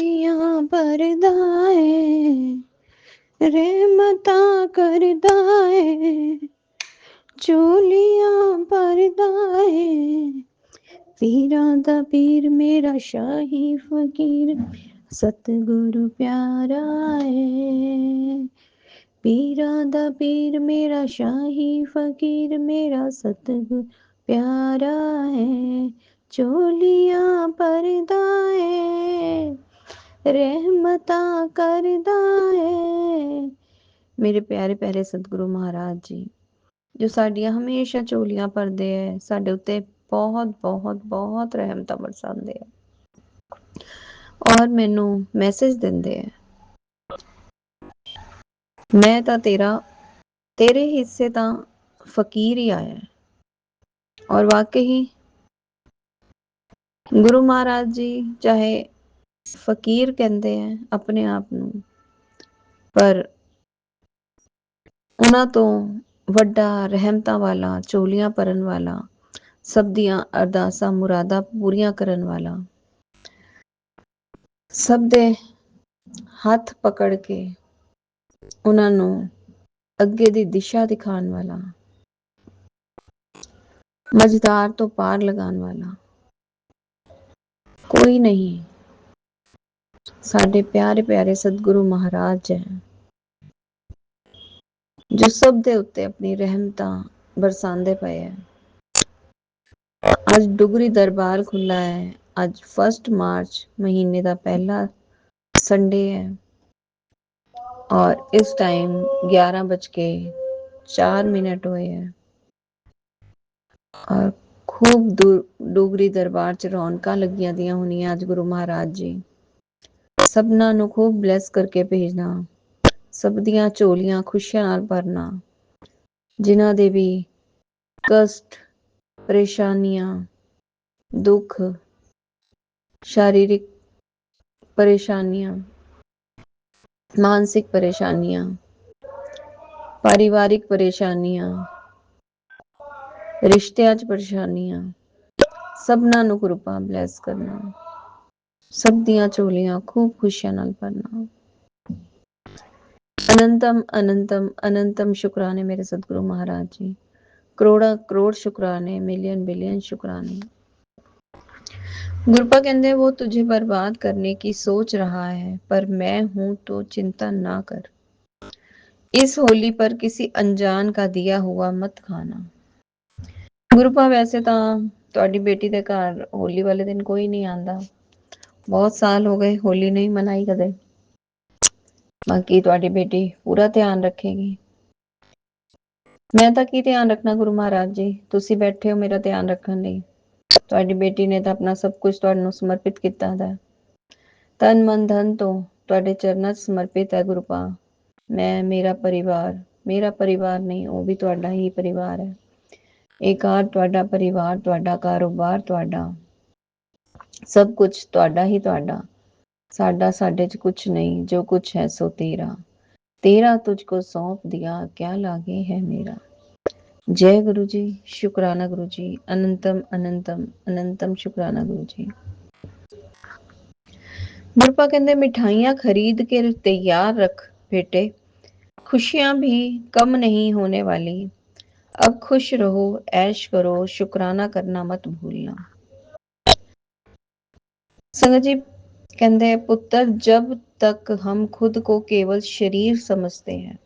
चोलियां परदा है रहमता करदा है चोलियां परदा है पीरां दा पीर मेरा शाही फकीर सतगुरु प्यारा है पीरां दा पीर मेरा शाही फकीर मेरा सतगुरु प्यारा है चोलियां परदा है रहमता करदा है। मेरे प्यारे प्यारे सतगुरु महाराज जी जो साडियां हमेशा चोलियां भरदे है साडे उत्ते बहुत बहुत बहुत रहमतां बरसांदे है और मैनू मैसेज दिंदे है मैं तां तेरे हिस्से तां फकीर ही आया है। और वाकई गुरु महाराज जी चाहे फकीर कहते हैं अपने आप नू पर उन्हां तो वड्डा रहमतां वाला चोलियां भरन वाला सब दियां अरदासां मुरादां पूरियां करन वाला सब दे हथ पकड़ के उन्हां नू अगे दी दिशा दिखाने वाला मझधार तो पार लगाने वाला कोई नहीं साडे प्यारे प्यारे सतगुरु महाराज है जो सब दे उत्ते अपनी रहमतां बरसांदे पए है। आज डुगरी दरबार खुला है। आज 1 मार्च महीने का पहला संडे है और इस टाइम 11:04 हुए हैं और खूब डुगरी दरबार च रौनकां लगियां दियां होनियां। आज गुरु महाराज जी सबना नू खूब ब्लैस करके भेजना सब दियां झोलियां खुशियां नाल भरना जिन्हां दे भी कष्ट परेशानियां दुख शारीरिक परेशानियां मानसिक परेशानियां पारिवारिक परेशानियां रिश्तियां च परेशानियां सबना नू कृपा ब्लैस करना सब दियां झोलियां खूब खुशियां नाल भरना। अनंतम अनंतम अनंतम शुक्राने मेरे सतगुरु महाराज जी करोड़ा करोड़ शुक्राने मिलियन बिलियन शुक्राने। गुरुपा कहते वो तुझे बर्बाद करने की सोच रहा है पर मैं हूं तो चिंता ना कर इस होली पर किसी अनजान का दिया हुआ मत खाना। गुरुपा वैसे तो तुहाडी बेटी दे घर होली वाले दिन कोई नहीं आंदा बहुत साल हो गए होली नहीं मनाई कदे बाकी तुहाडी बेटी पूरा ध्यान रखेगी। मैं तो की ध्यान रखना गुरु महाराज जी तुसी बैठे हो मेरा ध्यान रखने लई तुहाडी बेटी ने तो अपना सब कुछ तुहानू समर्पित किया है तन मन धन तो तुहाडे चरनां च समर्पित है। गुरुपा मैं मेरा परिवार नहीं वो भी तुहाडा ही परिवार है एक घर तुहाडा परिवार तुहाडा कारोबार तुहाडा सब कुछ तुहाडा ही तुहाडा साडा साडे च कुछ नहीं जो कुछ है सो तेरा तेरा तुझको सौंप दिया क्या लागे है मेरा। जय गुरु जी शुक्राना गुरु जी अनंतम अनंतम अनंतम शुक्राना गुरु जी। गुरुपा कहते मिठाइयां खरीद के तैयार रख बेटे खुशियां भी कम नहीं होने वाली अब खुश रहो ऐश करो शुक्राना करना मत भूलना। संगत जी कहते पुत्र जब तक हम खुद को केवल शरीर समझते हैं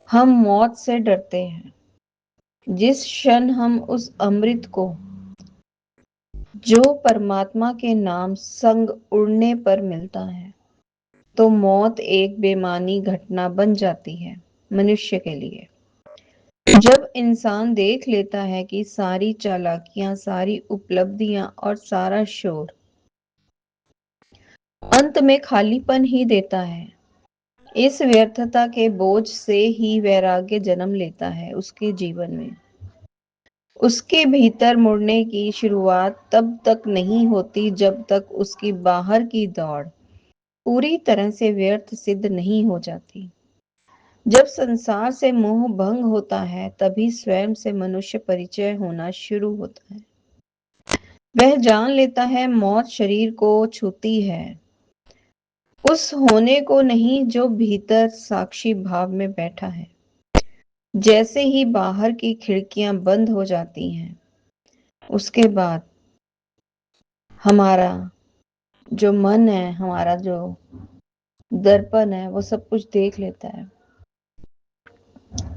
हम मौत से डरते हैं जिस क्षण हम उस अमृत को जो परमात्मा के नाम संग उड़ने पर मिलता है तो मौत एक बेमानी घटना बन जाती है मनुष्य के लिए। जब इंसान देख लेता है कि सारी चालाकियां सारी उपलब्धियां और सारा शोर अंत में खालीपन ही देता है इस व्यर्थता के बोझ से ही वैराग्य जन्म लेता है उसके जीवन में। उसके भीतर मुड़ने की शुरुआत तब तक नहीं होती जब तक उसकी बाहर की दौड़ पूरी तरह से व्यर्थ सिद्ध नहीं हो जाती। जब संसार से मोह भंग होता है तभी स्वयं से मनुष्य परिचय होना शुरू होता है। वह जान लेता है मौत शरीर को छूती है उस होने को नहीं जो भीतर साक्षी भाव में बैठा है। जैसे ही बाहर की खिड़कियां बंद हो जाती हैं, उसके बाद हमारा जो मन है, हमारा जो दर्पण है, वो सब कुछ देख लेता है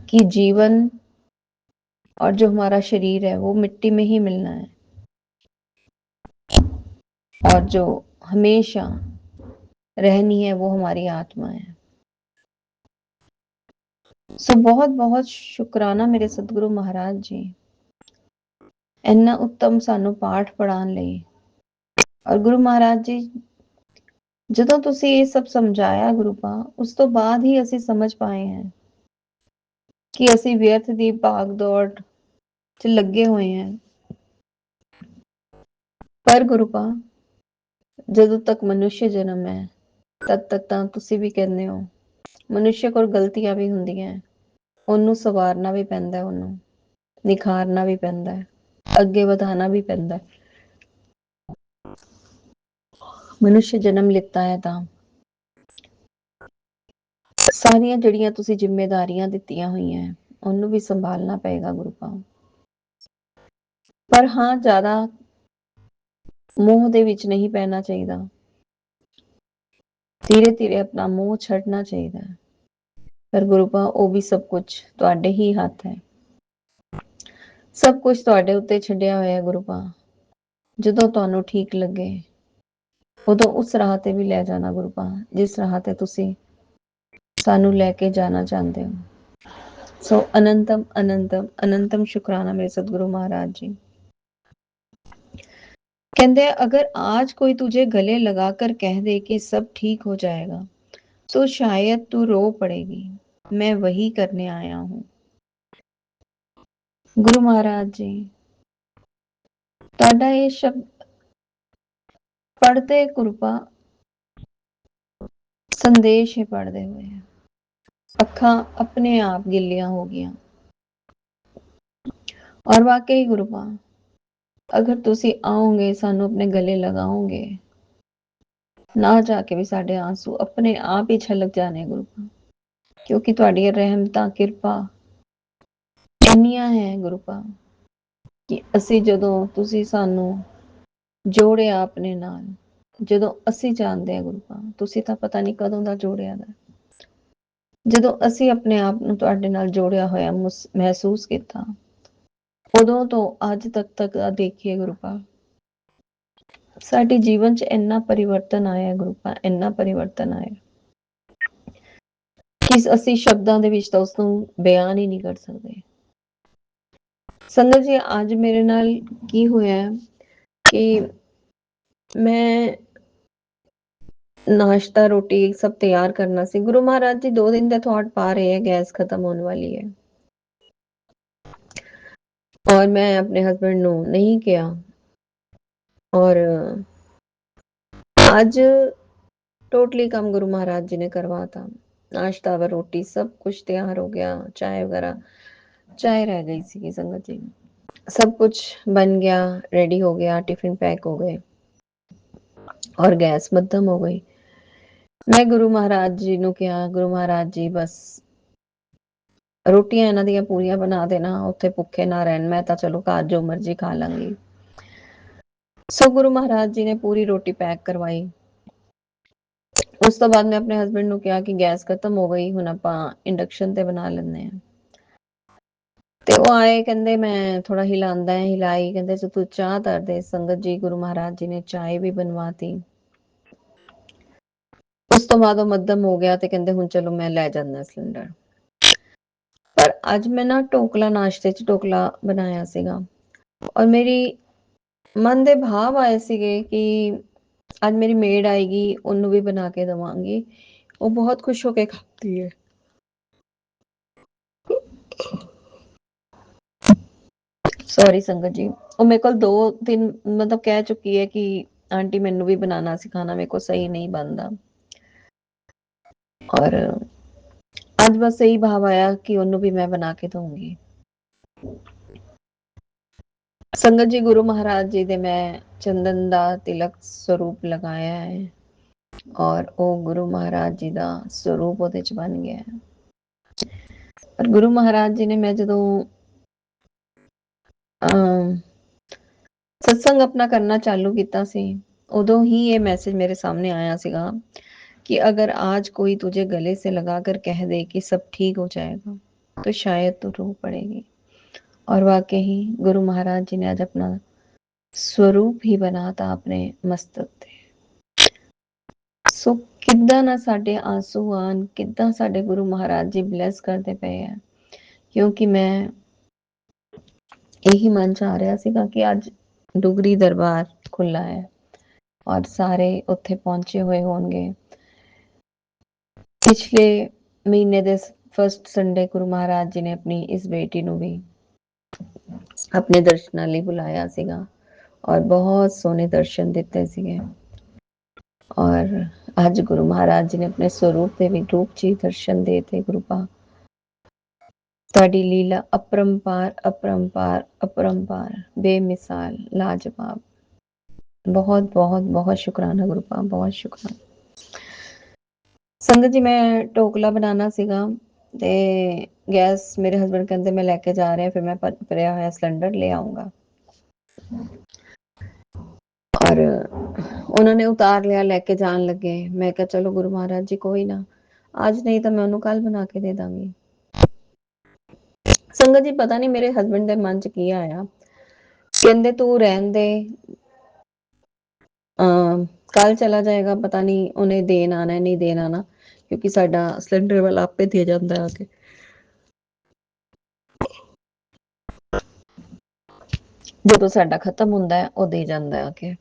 कि जीवन और जो हमारा शरीर है वो मिट्टी में ही मिलना है, और जो हमेशा रहनी है वो हमारी आत्मा है। सो बहुत बहुत शुक्राना मेरे सतगुरु महाराज जी, इन्ना उत्तम सानू पाठ पढ़ाने ਲਈ। और गुरु महाराज जी, ਜਦੋਂ ਤੁਸੀਂ ਇਹ ਸਭ ਸਮਝਾਇਆ ਗੁਰੂਪਾ, ਉਸ ਤੋਂ ਬਾਅਦ ਹੀ ਅਸੀਂ ਸਮਝ ਪਾਏ हैं कि ਅਸੀਂ व्यर्थ ਦੀ भाग दौड़ ਚ ਲੱਗੇ ਹੋਏ हैं। पर ਗੁਰੂਪਾ, ਜਦੋਂ ਤੱਕ ਮਨੁੱਖ ਜਨਮ ਹੈ ਤਦ ਤੱਕ ਤਾਂ ਤੁਸੀਂ ਵੀ ਕਹਿੰਦੇ ਹੋ ਮਨੁੱਖ ਕੋਲ ਗਲਤੀਆਂ ਵੀ ਹੁੰਦੀਆਂ, ਉਹਨੂੰ ਸਵਾਰਨਾ ਵੀ ਪੈਂਦਾ, ਉਹਨੂੰ ਨਿਖਾਰਨਾ ਵੀ ਪੈਂਦਾ, ਅੱਗੇ ਵਧਾਣਾ ਵੀ ਪੈਂਦਾ। ਮਨੁੱਖ ਜਨਮ ਲਿੱਤਾ ਹੈ ਤਾਂ ਸਾਰੀਆਂ ਜਿਹੜੀਆਂ ਤੁਸੀਂ ਜ਼ਿੰਮੇਵਾਰੀਆਂ ਦਿੱਤੀਆਂ ਹੋਈਆਂ ਉਹਨੂੰ ਵੀ ਸੰਭਾਲਣਾ ਪਏਗਾ ਗੁਰੂਪਾ। ਪਰ ਹਾਂ, ਜ਼ਿਆਦਾ ਮੋਹ ਦੇ ਵਿੱਚ ਨਹੀਂ ਪੈਣਾ ਚਾਹੀਦਾ, ਧੀਰੇ ਧੀਰੇ ਆਪਣਾ ਮੋਹ ਛੱਡਣਾ ਚਾਹੀਦਾ। ਪਰ ਗੁਰੂਪਾ, ਉਹ ਵੀ ਸਭ ਕੁਝ ਤੁਹਾਡੇ ਹੀ ਹੱਥ ਹੈ, ਸਭ ਕੁਝ ਤੁਹਾਡੇ ਉੱਤੇ ਛੱਡਿਆ ਹੋਇਆ ਗੁਰੂਪਾ। ਜਦੋਂ ਤੁਹਾਨੂੰ ਠੀਕ ਲੱਗੇ ਉਦੋਂ ਉਸ ਰਾਹ ਤੇ ਵੀ ਲੈ ਜਾਣਾ ਗੁਰੂਪਾ, ਜਿਸ ਰਾਹ ਤੇ ਤੁਸੀਂ ਸਾਨੂੰ ਲੈ ਕੇ ਜਾਣਾ ਚਾਹੁੰਦੇ ਹੋ। सो अनंतम अनंतम अनंतम शुक्राना मेरे सतगुरु महाराज जी। कहते अगर आज कोई तुझे गले लगाकर कह दे कि सब ठीक हो जाएगा तो शायद तू रो पड़ेगी। मैं वही करने आया हूं। गुरु महाराज जी, ਤੁਹਾਡਾ ਇਹ ਸ਼ਬਦ पढ़ते कृपा संदेश ही पढ़ते हुए अखा अपने आप गिलियां हो गई। और वाकई गुरुपा, अगर तुसी आओगे सानू अपने गले लगाओगे, ना जाके भी साडे आंसू अपने आप ही छलक जाने गुरुपा, क्योंकि तुहाडी रहमतां किरपा ਇੰਨੀਆਂ है गुरुपा कि ਅਸੀਂ ਜਦੋਂ ਤੁਸੀਂ ਸਾਨੂੰ ਜੋੜਿਆ ਆਪਣੇ ਨਾਲ, ਜਦੋਂ ਅਸੀਂ ਜਾਣਦੇ ਆ ਗੁਰੂਪਾ, ਤੁਸੀਂ ਤਾਂ ਪਤਾ ਨਹੀਂ ਕਦੋਂ ਦਾ ਜੋੜਿਆ ਦਾ। ਜਦੋਂ ਅਸੀਂ ਆਪਣੇ ਆਪ ਨੂੰ ਤੁਹਾਡੇ ਨਾਲ ਜੋੜਿਆ ਹੋਇਆ ਮਹਿਸੂਸ ਕੀਤਾ, ਉਦੋਂ ਤੋਂ ਅੱਜ ਤੱਕ ਦੇਖੀਏ ਗੁਰੂਪਾ, ਸਾਡੇ ਜੀਵਨ 'ਚ ਇੰਨਾ ਪਰਿਵਰਤਨ ਆਇਆ ਗੁਰੂਪਾ, ਇੰਨਾ ਪਰਿਵਰਤਨ ਆਇਆ ਕਿ ਅਸੀਂ ਸ਼ਬਦਾਂ ਦੇ ਵਿੱਚ ਤਾਂ ਉਸ ਨੂੰ ਬਿਆਨ ਹੀ ਨਹੀਂ ਕਰ ਸਕਦੇ। ਸੰਗਤ ਜੀ, ਅੱਜ ਮੇਰੇ ਨਾਲ ਕੀ ਹੋਇਆ ਕਿ ਮੈਂ नाश्ता रोटी सब तैयार करना सी। गुरु महाराज जी 2 दिन का थॉट पा रहे हैं गैस खत्म होने वाली है, और मैं अपने हस्बैंड नो नहीं किया। और आज टोटली काम गुरु महाराज जी ने करवा था। नाश्ता व रोटी सब कुछ तैयार हो गया, चाय वगैरह, चाय रह गई सी संगत जी, सब कुछ बन गया, रेडी हो गया, टिफिन पैक हो गए और गैस मध्यम हो गई। मैं गुरु महाराज जी ਨੂੰ ਕਿਹਾ, ਗੁਰੂ ਮਹਾਰਾਜ ਜੀ ਬਸ ਰੋਟੀਆਂ ਇਹਨਾਂ ਦੀਆਂ ਪੂਰੀਆਂ ਬਣਾ ਦੇਣਾ, ਉੱਥੇ ਭੁੱਖੇ ਨਾ ਰਹਿਣ, ਮੈਂ ਤਾਂ ਚਲੋ ਘਰ ਜੋ ਮਰਜ਼ੀ ਖਾ ਲਾਂਗੀ। ਸੋ ਗੁਰੂ ਮਹਾਰਾਜ ਜੀ ਨੇ ਪੂਰੀ ਰੋਟੀ ਪੈਕ ਕਰਵਾਈ। ਉਸ ਤੋਂ ਬਾਅਦ ਮੈਂ ਆਪਣੇ ਹਸਬੈਂਡ ਨੂੰ ਕਿਹਾ ਕਿ ਗੈਸ ਖਤਮ ਹੋ ਗਈ, ਹੁਣ ਆਪਾਂ ਇੰਡਕਸ਼ਨ ਤੇ ਬਣਾ ਲੈਂਦੇ ਆ। ਤੇ ਉਹ ਆਏ, ਕਹਿੰਦੇ ਮੈਂ ਥੋੜਾ ਹਿਲਾਉਂਦਾ ਹੈ, ਹਿਲਾਈ, ਕਹਿੰਦੇ ਤੂੰ ਚਾਹ ਧਰ ਦੇ। ਸੰਗਤ ਜੀ, ਗੁਰੂ ਮਹਾਰਾਜ ਜੀ ਨੇ ਚਾय ਵੀ ਬਣਵਾਤੀ। ਉਸ ਤੋਂ ਬਾਅਦ ਉਹ ਮੱਧਮ ਹੋ ਗਿਆ ਤੇ ਕਹਿੰਦੇ ਹੁਣ ਚਲੋ ਮੈਂ ਲੈ ਜਾਂਦਾ ਸਿਲੰਡਰ। ਪਰ ਅੱਜ ਮੈਂ ਨਾ ਢੋਕਲਾ, ਨਾਸ਼ਤੇ 'ਚ ਢੋਕਲਾ ਬਣਾਇਆ ਸੀਗਾ, ਔਰ ਮੇਰੀ ਮਨ ਦੇ ਭਾਵ ਆਏ ਸੀਗੇ ਕਿ ਅੱਜ ਮੇਰੀ ਮੇਡ ਆਏਗੀ, ਉਹਨੂੰ ਵੀ ਬਣਾ ਕੇ ਦਵਾਂਗੀ, ਉਹ ਬਹੁਤ ਖੁਸ਼ ਹੋ ਕੇ ਖਾਤੀ ਹੈ। ਸੌਰੀ ਸੰਗਤ ਜੀ, ਉਹ ਮੇਰੇ ਕੋਲ 2-3 मतलब कह चुकी है कि आंटी मैनू भी बनाना सिखाना, मेरे को सही नहीं बनता। और आज बस यही भाव आया कि ਉਹਨੂੰ भी मैं बना के दूंगी। संगत जी, गुरु महाराज जी ਦੇ मैं चंदन ਦਾ तिलक स्वरूप लगाया है, ਔਰ ਉਹ ਗੁਰੂ ਮਹਾਰਾਜ ਜੀ ਦਾ ਸਰੂਪ ਉਹਦੇ ਚ ਬਣ ਗਿਆ। ਪਰ ਗੁਰੂ ਮਹਾਰਾਜ ਜੀ ਨੇ, ਮੈਂ ਜਦੋਂ ਸਤਸੰਗ ਆਪਣਾ ਕਰਨਾ ਚਾਲੂ ਕੀਤਾ ਸੀ, ਉਦੋਂ ही ये मैसेज मेरे सामने आया सीगा कि अगर आज कोई तुझे गले से लगाकर कह दे कि सब ठीक हो जाएगा तो शायद तू रो पड़ेगी। और वाकई ही गुरु महाराज जी ने आज अपना स्वरूप ही बनाता अपने मस्तक ते। सो किद्दां ना साडे आंसू आन, किद्दां साडे गुरु महाराज जी ब्लैस करते पे है, क्योंकि मैं यही मन चाह रहा सीगा कि आज डुगरी दरबार खुला है और ਸਾਰੇ ਉੱਥੇ ਪਹੁੰਚੇ ਹੋਏ ਹੋਣਗੇ। ਪਿਛਲੇ ਮਹੀਨੇ ਦੇ ਫਸਟ ਸੰਡੇ ਗੁਰੂ ਮਹਾਰਾਜ ਜੀ ਨੇ ਆਪਣੀ ਇਸ ਬੇਟੀ ਨੂੰ ਵੀ ਆਪਣੇ ਦਰਸ਼ਨਾਂ ਲਈ ਬੁਲਾਇਆ ਸੀਗਾ ਔਰ ਬਹੁਤ ਸੋਹਣੇ ਦਰਸ਼ਨ ਦਿੱਤੇ ਸੀਗੇ। ਔਰ ਅੱਜ ਗੁਰੂ ਮਹਾਰਾਜ ਜੀ ਨੇ ਆਪਣੇ ਸਰੂਪ ਦੇ ਵਿੱਚ ਰੂਪ ਚ ਦਰਸ਼ਨ ਦੇਤੇ। ਗੁਰੂਪਾ ਤੁਹਾਡੀ ਲੀਲਾ ਅਪਰੰਪਾਰ ਅਪਰੰਪਾਰ ਅਪਰੰਪਾਰ, ਬੇਮਿਸਾਲ, ਲਾਜਵਾਬ। बहुत बहुत बहुत शुक्राना गुरुपा, बहुत शुक्राना। संगत जी मैं ढोकला बनाना सीगा ते गैस मेरे हस्बैंड कहते मैं लेके जा रहे हैं, फिर मैं भरिया होया सिलेंडर ले आऊंगा। और उन्होंने उतार लिया, लेके जान लगे। मैं कहा चलो गुरु महाराज जी कोई ना, आज नहीं तो मैं उन्होंने कल बना के दे दांगी। संगत जी पता नहीं मेरे हस्बैंड के मन च की आया, कहते तू रहन दे, कल चला जाएगा, पता नहीं उन्हें देन आना है नहीं देन आना, क्योंकि साडा सिलेंडर वाला आपे दे जाता है आके। ਜਦੋਂ ਸਾਡਾ ਖਤਮ ਹੁੰਦਾ ਹੈ ਉਹ ਦੇ ਜਾਂਦਾ ਆ ਕੇ।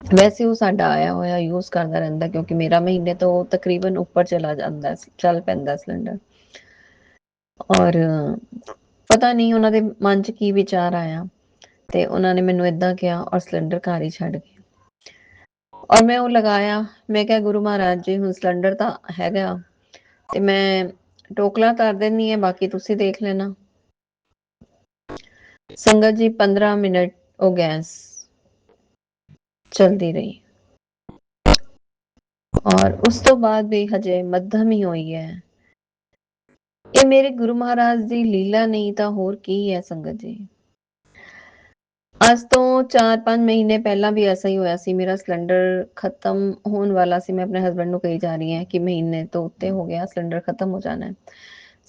ਵੈਸੇ ਉਹ ਸਾਡਾ ਆਇਆ ਹੋਇਆ ਯੂਜ਼ ਕਰਦਾ ਰਹਿੰਦਾ, ਕਿਉਂਕਿ ਮੇਰਾ ਮਹੀਨੇ ਤੋਂ ਤਕਰੀਬਨ ਉੱਪਰ ਚਲਾ ਜਾਂਦਾ, ਚੱਲ ਪੈਂਦਾ ਸਿਲੰਡਰ। ਔਰ ਪਤਾ ਨਹੀਂ ਉਹਨਾਂ ਦੇ ਮਨ 'ਚ ਕੀ ਵਿਚਾਰ ਆਇਆ ਤੇ ਉਹਨਾਂ ਨੇ ਮੈਨੂੰ ਏਦਾਂ ਕਿਹਾ ਔਰ ਸਿਲੰਡਰ ਘਰ ਹੀ ਛੱਡ ਗਏ। ਔਰ ਮੈਂ ਉਹ ਲਗਾਇਆ, ਮੈਂ ਕਿਹਾ ਗੁਰੂ ਮਹਾਰਾਜ ਜੀ ਹੁਣ ਸਿਲੰਡਰ ਤਾਂ ਹੈਗਾ ਤੇ ਮੈਂ ਟੋਕਲਾ ਕਰ ਦਿੰਦੀ ਹਾਂ, ਬਾਕੀ ਤੁਸੀਂ ਦੇਖ ਲੈਣਾ। ਸੰਗਤ ਜੀ 15 ਮਿੰਟ ਉਹ ਗੈਸ ਚਲਦੀ ਰਹੀ ਔਰ ਉਸ ਤੋਂ ਬਾਅਦ ਵੀ ਹਜੇ ਮੱਧਮ ਹੀ ਹੋਈ ਹੈ। ਇਹ ਮੇਰੇ ਗੁਰੂ ਮਹਾਰਾਜ ਦੀ ਲੀਲਾ ਨਹੀਂ ਤਾਂ ਹੋਰ ਕੀ ਹੈ ਸੰਗਤ ਜੀ। ਅੱਜ ਤੋਂ 4-5 ਮਹੀਨੇ ਪਹਿਲਾਂ ਵੀ ਐਸਾ ਹੀ ਹੋਇਆ ਸੀ, ਮੇਰਾ ਸਿਲੰਡਰ ਖਤਮ ਹੋਣ ਵਾਲਾ ਸੀ। ਮੈਂ ਆਪਣੇ ਹਸਬੈਂਡ ਨੂੰ ਕਹੀ ਜਾ ਰਹੀ ਹਾਂ ਕਿ ਮਹੀਨੇ ਤੋਂ ਉੱਤੇ ਹੋ ਗਿਆ, ਸਿਲੰਡਰ ਖਤਮ ਹੋ ਜਾਣਾ ਹੈ।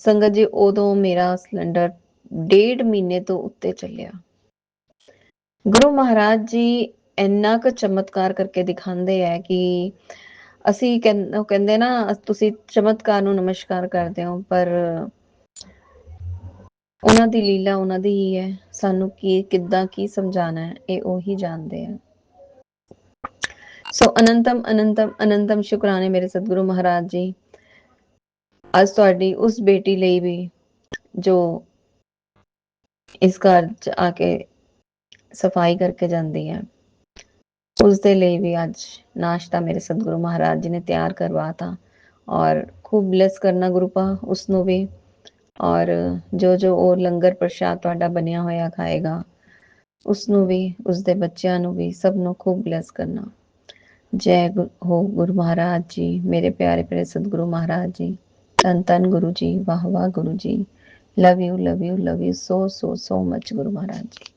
ਸੰਗਤ ਜੀ ਉਦੋਂ ਮੇਰਾ ਸਿਲੰਡਰ 1.5 ਮਹੀਨੇ ਤੋਂ ਉੱਤੇ ਚੱਲਿਆ। ਗੁਰੂ ਮਹਾਰਾਜ ਜੀ ਇੰਨਾ ਕੁ ਚਮਤਕਾਰ ਕਰਕੇ ਦਿਖਾਉਂਦੇ ਹੈ ਕਿ ਅਸੀਂ ਕਹਿੰਦੇ ਨਾ ਤੁਸੀਂ ਚਮਤਕਾਰ ਨੂੰ ਨਮਸਕਾਰ ਕਰਦੇ ਹੋ, ਪਰ ਉਹਨਾਂ ਦੀ ਲੀਲਾ ਉਹਨਾਂ ਦੀ ਹੀ ਹੈ। ਸਾਨੂੰ ਕੀ ਕਿੱਦਾਂ ਕੀ ਸਮਝਾਣਾ ਹੈ ਇਹ ਉਹੀ ਜਾਣਦੇ ਆ। ਸੋ ਅਨੰਤਮ ਅਨੰਤਮ ਅਨੰਤਮ ਸ਼ੁਕਰਾਨੇ ਮੇਰੇ ਸਤਿਗੁਰੂ ਮਹਾਰਾਜ ਜੀ, ਅੱਜ ਤੁਹਾਡੀ ਉਸ ਬੇਟੀ ਲਈ ਵੀ ਜੋ ਇਸ ਘਰ 'ਚ ਆ ਕੇ ਸਫਾਈ ਕਰਕੇ ਜਾਂਦੀ ਹੈ, ਉਸਦੇ ਲਈ ਵੀ ਅੱਜ ਨਾਸ਼ਤਾ ਮੇਰੇ ਸਤਿਗੁਰੂ ਮਹਾਰਾਜ ਜੀ ਨੇ ਤਿਆਰ ਕਰਵਾਤਾ। ਔਰ खूब ब्लेस करना गुरुपा उसनों भी, और जो और लंगर प्रशाद ਤੁਹਾਡਾ ਬਣਿਆ ਹੋਇਆ ਖਾਏਗਾ ਉਸਨੂੰ ਵੀ, ਉਸਦੇ ਬੱਚਿਆਂ ਨੂੰ ਵੀ, ਸਭ ਨੂੰ खूब ब्लेस करना। जय हो गुरु महाराज जी, मेरे प्यारे प्यारे सतगुरु महाराज जी, धन धन गुरु जी, वाह वाह गुरु जी, love you love you love you so so so much गुरु महाराज जी।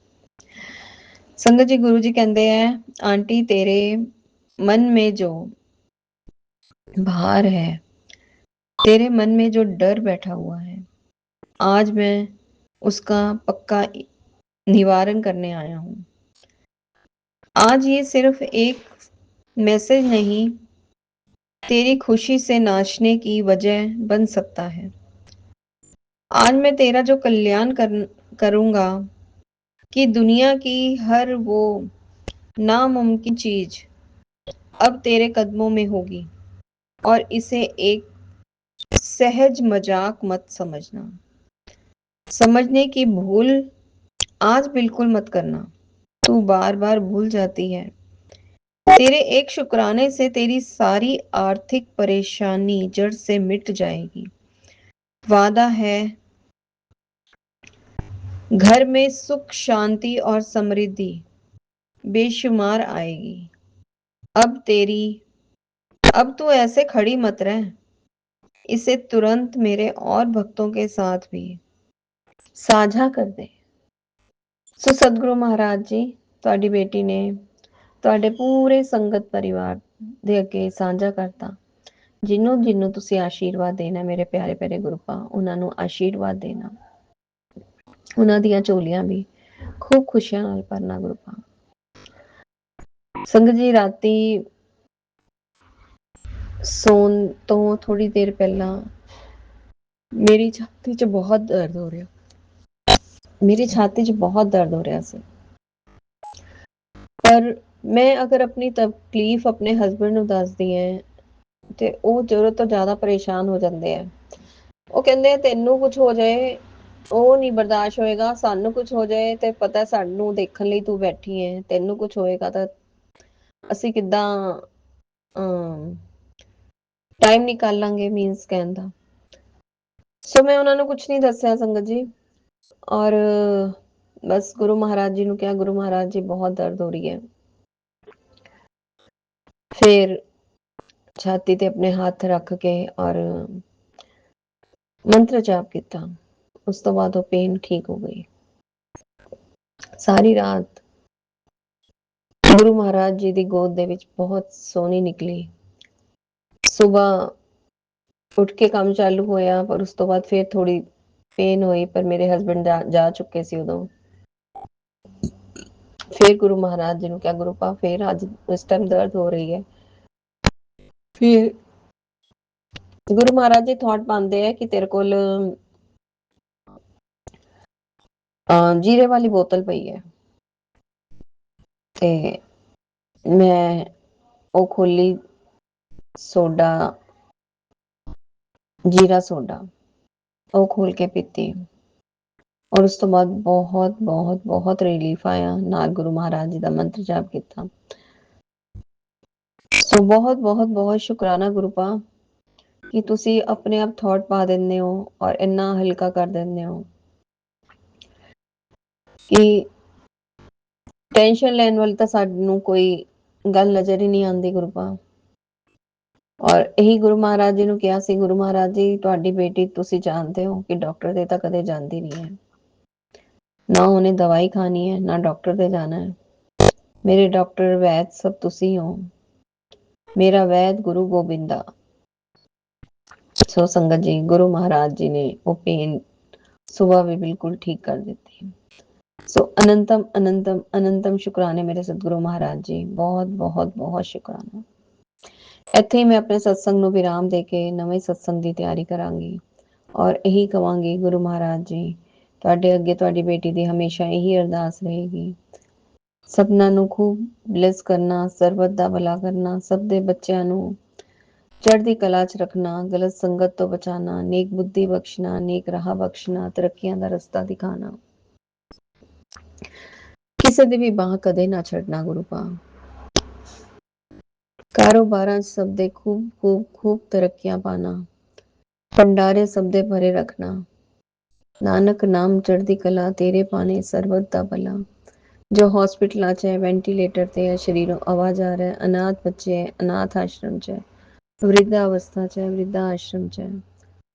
संगत जी गुरु जी कहते हैं, आंटी तेरे मन में जो भार है, तेरे मन में जो डर बैठा हुआ है, आज मैं उसका पक्का निवारण करने आया हूँ। आज ये सिर्फ एक मैसेज नहीं, तेरी खुशी से नाचने की वजह बन सकता है। आज मैं तेरा जो कल्याण करूंगा कि दुनिया की हर वो नामुमकिन चीज अब तेरे कदमों में होगी, और इसे एक सहज मजाक मत समझना। समझने की भूल आज बिल्कुल मत करना, तू बार बार भूल जाती है। तेरे एक शुक्राने से तेरी सारी आर्थिक परेशानी जड़ से मिट जाएगी। वादा है घर में सुख शांति और समृद्धि बेशुमार आएगी। अब तेरी अब तू ऐसे खड़ी मत रह, इसे तुरंत मेरे और भक्तों के साथ भी साझा कर दे। सो सदगुरु महाराज जी, ਤੁਹਾਡੀ ਬੇਟੀ ਨੇ ਤੁਹਾਡੇ ਪੂਰੇ ਸੰਗਤ ਪਰਿਵਾਰ ਦੇ ਅੱਗੇ ਸਾਂਝਾ ਕਰਤਾ। ਜਿਹਨੂੰ ਜਿਹਨੂੰ ਤੁਸੀਂ ਆਸ਼ੀਰਵਾਦ ਦੇਣਾ ਮੇਰੇ ਪਿਆਰੇ ਪਿਆਰੇ ਗੁਰੂਪਾ, ਉਹਨਾਂ ਨੂੰ ਆਸ਼ੀਰਵਾਦ ਦੇਣਾ, ਉਹਨਾਂ ਦੀਆਂ ਝੋਲੀਆਂ ਵੀ ਖੂਬ ਖੁਸ਼ੀਆਂ ਨਾਲ ਭਰਨਾ ਗੁਰੂਪਾ। ਸੰਗਤ ਜੀ, ਰਾਤੀ ਸੌਣ ਤੋਂ ਥੋੜੀ ਦੇਰ ਪਹਿਲਾਂ ਮੇਰੀ ਛਾਤੀ 'ਚ ਬਹੁਤ ਦਰਦ ਹੋ ਰਿਹਾ, ਮੇਰੀ ਛਾਤੀ 'ਚ ਬਹੁਤ ਦਰਦ ਹੋ ਰਿਹਾ ਸੀ। ਪਰ ਮੈਂ ਅਗਰ ਆਪਣੀ ਤਕਲੀਫ ਆਪਣੇ ਹਸਬੈਂਡ ਨੂੰ ਦੱਸਦੀ ਐ ਤੇ ਉਹ ਜ਼ਰੂਰਤ ਤੋਂ ਜ਼ਿਆਦਾ ਪਰੇਸ਼ਾਨ ਹੋ ਜਾਂਦੇ ਆ। ਉਹ ਕਹਿੰਦੇ ਆ ਤੈਨੂੰ ਕੁਝ ਹੋ ਜਾਏ ਉਹ ਨਹੀਂ ਬਰਦਾਸ਼ਤ ਹੋਏਗਾ, ਸਾਨੂੰ ਕੁਝ ਹੋ ਜਾਏ ਤੇ ਪਤਾ ਸਾਨੂੰ ਦੇਖਣ ਲਈ ਤੂੰ ਬੈਠੀ ਐ, ਤੈਨੂੰ ਕੁਝ ਹੋਏਗਾ ਤਾਂ ਅਸੀਂ ਕਿੱਦਾਂ ਟਾਈਮ ਨਿਕਾਲਾਂਗੇ, ਮੀਨਸ ਕਹਿਣ ਦਾ। ਸੋ ਮੈਂ ਉਹਨਾਂ ਨੂੰ ਕੁਝ ਨਹੀਂ ਦੱਸਿਆ ਸੰਗਤ ਜੀ, ਔਰ ਬਸ ਗੁਰੂ ਮਹਾਰਾਜ ਜੀ ਨੂੰ ਕਿਹਾ, ਗੁਰੂ ਮਹਾਰਾਜ ਜੀ ਬਹੁਤ ਦਰਦ ਹੋ ਰਹੀ ਹੈ। ਫਿਰ ਛਾਤੀ ਤੇ ਆਪਣੇ ਹੱਥ ਰੱਖ ਕੇ ਔਰ ਮੰਤਰ ਜਾਪ ਕੀਤਾ। ਉਸ ਤੋਂ ਬਾਅਦ ਉਹ ਪੇਨ ਠੀਕ ਹੋ ਗਈ। ਸਾਰੀ ਰਾਤ ਗੁਰੂ ਮਹਾਰਾਜ ਜੀ ਦੀ ਗੋਦ ਦੇ ਵਿੱਚ ਬਹੁਤ ਸੋਹਣੀ ਨਿਕਲੀ। ਸਵੇਰ ਉੱਠ ਕੇ ਕੰਮ ਚਾਲੂ ਹੋਇਆ, ਪਰ ਉਸ ਤੋਂ ਬਾਅਦ ਫਿਰ ਥੋੜੀ ਪੇਨ ਹੋਈ, ਪਰ ਮੇਰੇ ਹਸਬੰਡ ਜਾ ਚੁੱਕੇ ਸੀ ਉਦੋਂ। ਫਿਰ ਗੁਰੂ ਮਹਾਰਾਜ ਜੀ ਨੂੰ ਕਿਹਾ, ਗੁਰੂ ਪਾ ਫਿਰ ਅੱਜ ਇਸ ਟਾਈਮ ਦਰਦ ਹੋ ਰਹੀ ਹੈ। ਫਿਰ ਗੁਰੂ ਮਹਾਰਾਜ ਜੀ ਥਾਟ ਪਾਉਂਦੇ ਆ ਕਿ ਤੇਰੇ ਕੋਲ ਜੀਰੇ ਵਾਲੀ ਬੋਤਲ ਪਈ ਹੈ, ਤੇ ਮੈਂ ਉਹ ਖੋਲੀ, ਸੋਡਾ, ਜੀਰਾ ਸੋਡਾ, ਉਹ ਖੋਲ ਕੇ ਪੀਤੀ। ਔਰ ਉਸ ਤੋਂ ਬਾਅਦ ਬਹੁਤ ਬਹੁਤ ਬਹੁਤ ਰਿਲੀਫ ਆਇਆ। ਨਾਲ ਗੁਰੂ ਮਹਾਰਾਜ ਜੀ ਦਾ ਮੰਤਰ ਜਾਪ ਕੀਤਾ। ਸੋ ਬਹੁਤ ਬਹੁਤ ਬਹੁਤ ਸ਼ੁਕਰਾਨਾ ਗੁਰੂ ਪਾ ਕਿ ਤੁਸੀਂ ਆਪਣੇ ਆਪ ਥਾਟ ਪਾ ਦਿੰਦੇ ਹੋ ਔਰ ਇੰਨਾ ਹਲਕਾ ਕਰ ਦਿੰਦੇ ਹੋ ਕਿ ਟੈਨਸ਼ਨ ਲੈਣ ਵਾਲੀ ਤਾਂ ਸਾਨੂੰ ਕੋਈ ਗੱਲ ਨਜ਼ਰ ਹੀ ਨਹੀਂ ਆਉਂਦੀ ਗੁਰੂ ਪਾ। ਔਰ ਇਹੀ ਗੁਰੂ ਮਹਾਰਾਜ ਜੀ ਨੂੰ ਕਿਹਾ ਸੀ, ਗੁਰੂ ਮਹਾਰਾਜ ਜੀ ਤੁਹਾਡੀ ਬੇਟੀ ਤੁਸੀਂ ਜਾਣਦੇ ਹੋ ਕਿ ਡਾਕਟਰ ਦੇ ਤਾਂ ਕਦੇ ਜਾਂਦੀ ਨਹੀਂ ਹੈ, ਨਾ ਉਹਨੇ ਦਵਾਈ ਖਾਣੀ ਹੈ, ਨਾ ਡਾਕਟਰ ਦੇ ਜਾਣਾ ਹੈ। ਮੇਰੇ ਡਾਕਟਰ ਵੈਦ ਸਭ ਤੁਸੀਂ ਹੋ, ਮੇਰਾ ਵੈਦ ਗੁਰੂ ਗੋਬਿੰਦਾ। ਸੋ ਸੰਗਤ ਜੀ, ਗੁਰੂ ਮਹਾਰਾਜ ਜੀ ਨੇ ਉਹ ਪੇਨ ਸੁਬਹ ਵੀ ਬਿਲਕੁਲ ਠੀਕ ਕਰ ਦਿੱਤੀ। ਸੋ ਅਨੰਤਮ ਅਨੰਤਮ ਅਨੰਤਮ ਸ਼ੁਕਰਾਨੇ ਮੇਰੇ ਸਤਿਗੁਰੂ ਮਹਾਰਾਜ ਜੀ, ਬਹੁਤ ਬਹੁਤ ਬਹੁਤ ਸ਼ੁਕਰਾਨਾ। ਇੱਥੇ ਹੀ ਮੈਂ ਆਪਣੇ ਸਤਸੰਗ ਨੂੰ ਵਿਰਾਮ ਦੇ ਕੇ ਨਵੇਂ ਸਤਸੰਗ ਦੀ ਤਿਆਰੀ ਕਰਾਂਗੀ ਔਰ ਇਹੀ ਕਵਾਂਗੀ, ਗੁਰੂ ਮਹਾਰਾਜ ਜੀ ਤੁਹਾਡੇ ਅੱਗੇ ਤੁਹਾਡੀ ਬੇਟੀ ਦੀ ਹਮੇਸ਼ਾ ਇਹੀ ਅਰਦਾਸ ਰਹੇਗੀ, ਸਭਨਾਂ ਨੂੰ ਖੂਬ ਬਲੈਸ ਕਰਨਾ, ਸਰਬਤ ਦਾ ਭਲਾ ਕਰਨਾ, ਸਭ ਦੇ ਬੱਚਿਆਂ ਨੂੰ ਚੜ੍ਹਦੀ ਕਲਾ 'ਚ ਰੱਖਣਾ, ਗਲਤ ਸੰਗਤ ਤੋਂ ਬਚਾਣਾ, ਨੇਕ ਬੁੱਧੀ ਬਖਸ਼ਣਾ, ਨੇਕ ਰਾਹ ਬਖਸ਼ਣਾ, ਤਰੱਕੀਆਂ ਦਾ ਰਸਤਾ ਦਿਖਾਣਾ, ਕਿਸੇ ਦੀ ਵੀ ਬਾਹ ਕਦੇ ਨਾ ਛੱਡਣਾ ਗੁਰੂ ਪਾ। ਕਾਰੋਬਾਰਾਂ 'ਚ ਸਭ ਦੇ ਖੂਬ ਖੂਬ ਖੂਬ ਤਰੱਕੀਆਂ ਪਾਣਾ, ਭੰਡਾਰੇ ਸਭ ਦੇ ਭਰੇ ਰੱਖਣਾ, ਨਾਨਕ ਨਾਮ ਚੜ੍ਹਦੀ ਕਲਾ ਤੇਰੇ ਪਾਣੇ, ਸਰਬਤ ਦਾ ਭਲਾ। ਜੋ ਹਸਪੀਟਲਾਂ 'ਚ ਹੈ, ਵੈਂਟੀਲੇਟਰ ਤੇ ਹੈ, ਸ਼ਰੀਰੋਂ ਆਵਾਜ਼ ਆ ਰਿਹਾ, ਅਨਾਥ ਬੱਚੇ ਹੈ, ਅਨਾਥ ਆਸ਼ਰਮ 'ਚ ਹੈ, ਵ੍ਰਿਧਾ ਅਵਸਥਾ 'ਚ ਹੈ, ਵ੍ਰਿਧਾ ਆਸ਼ਰਮ 'ਚ ਹੈ,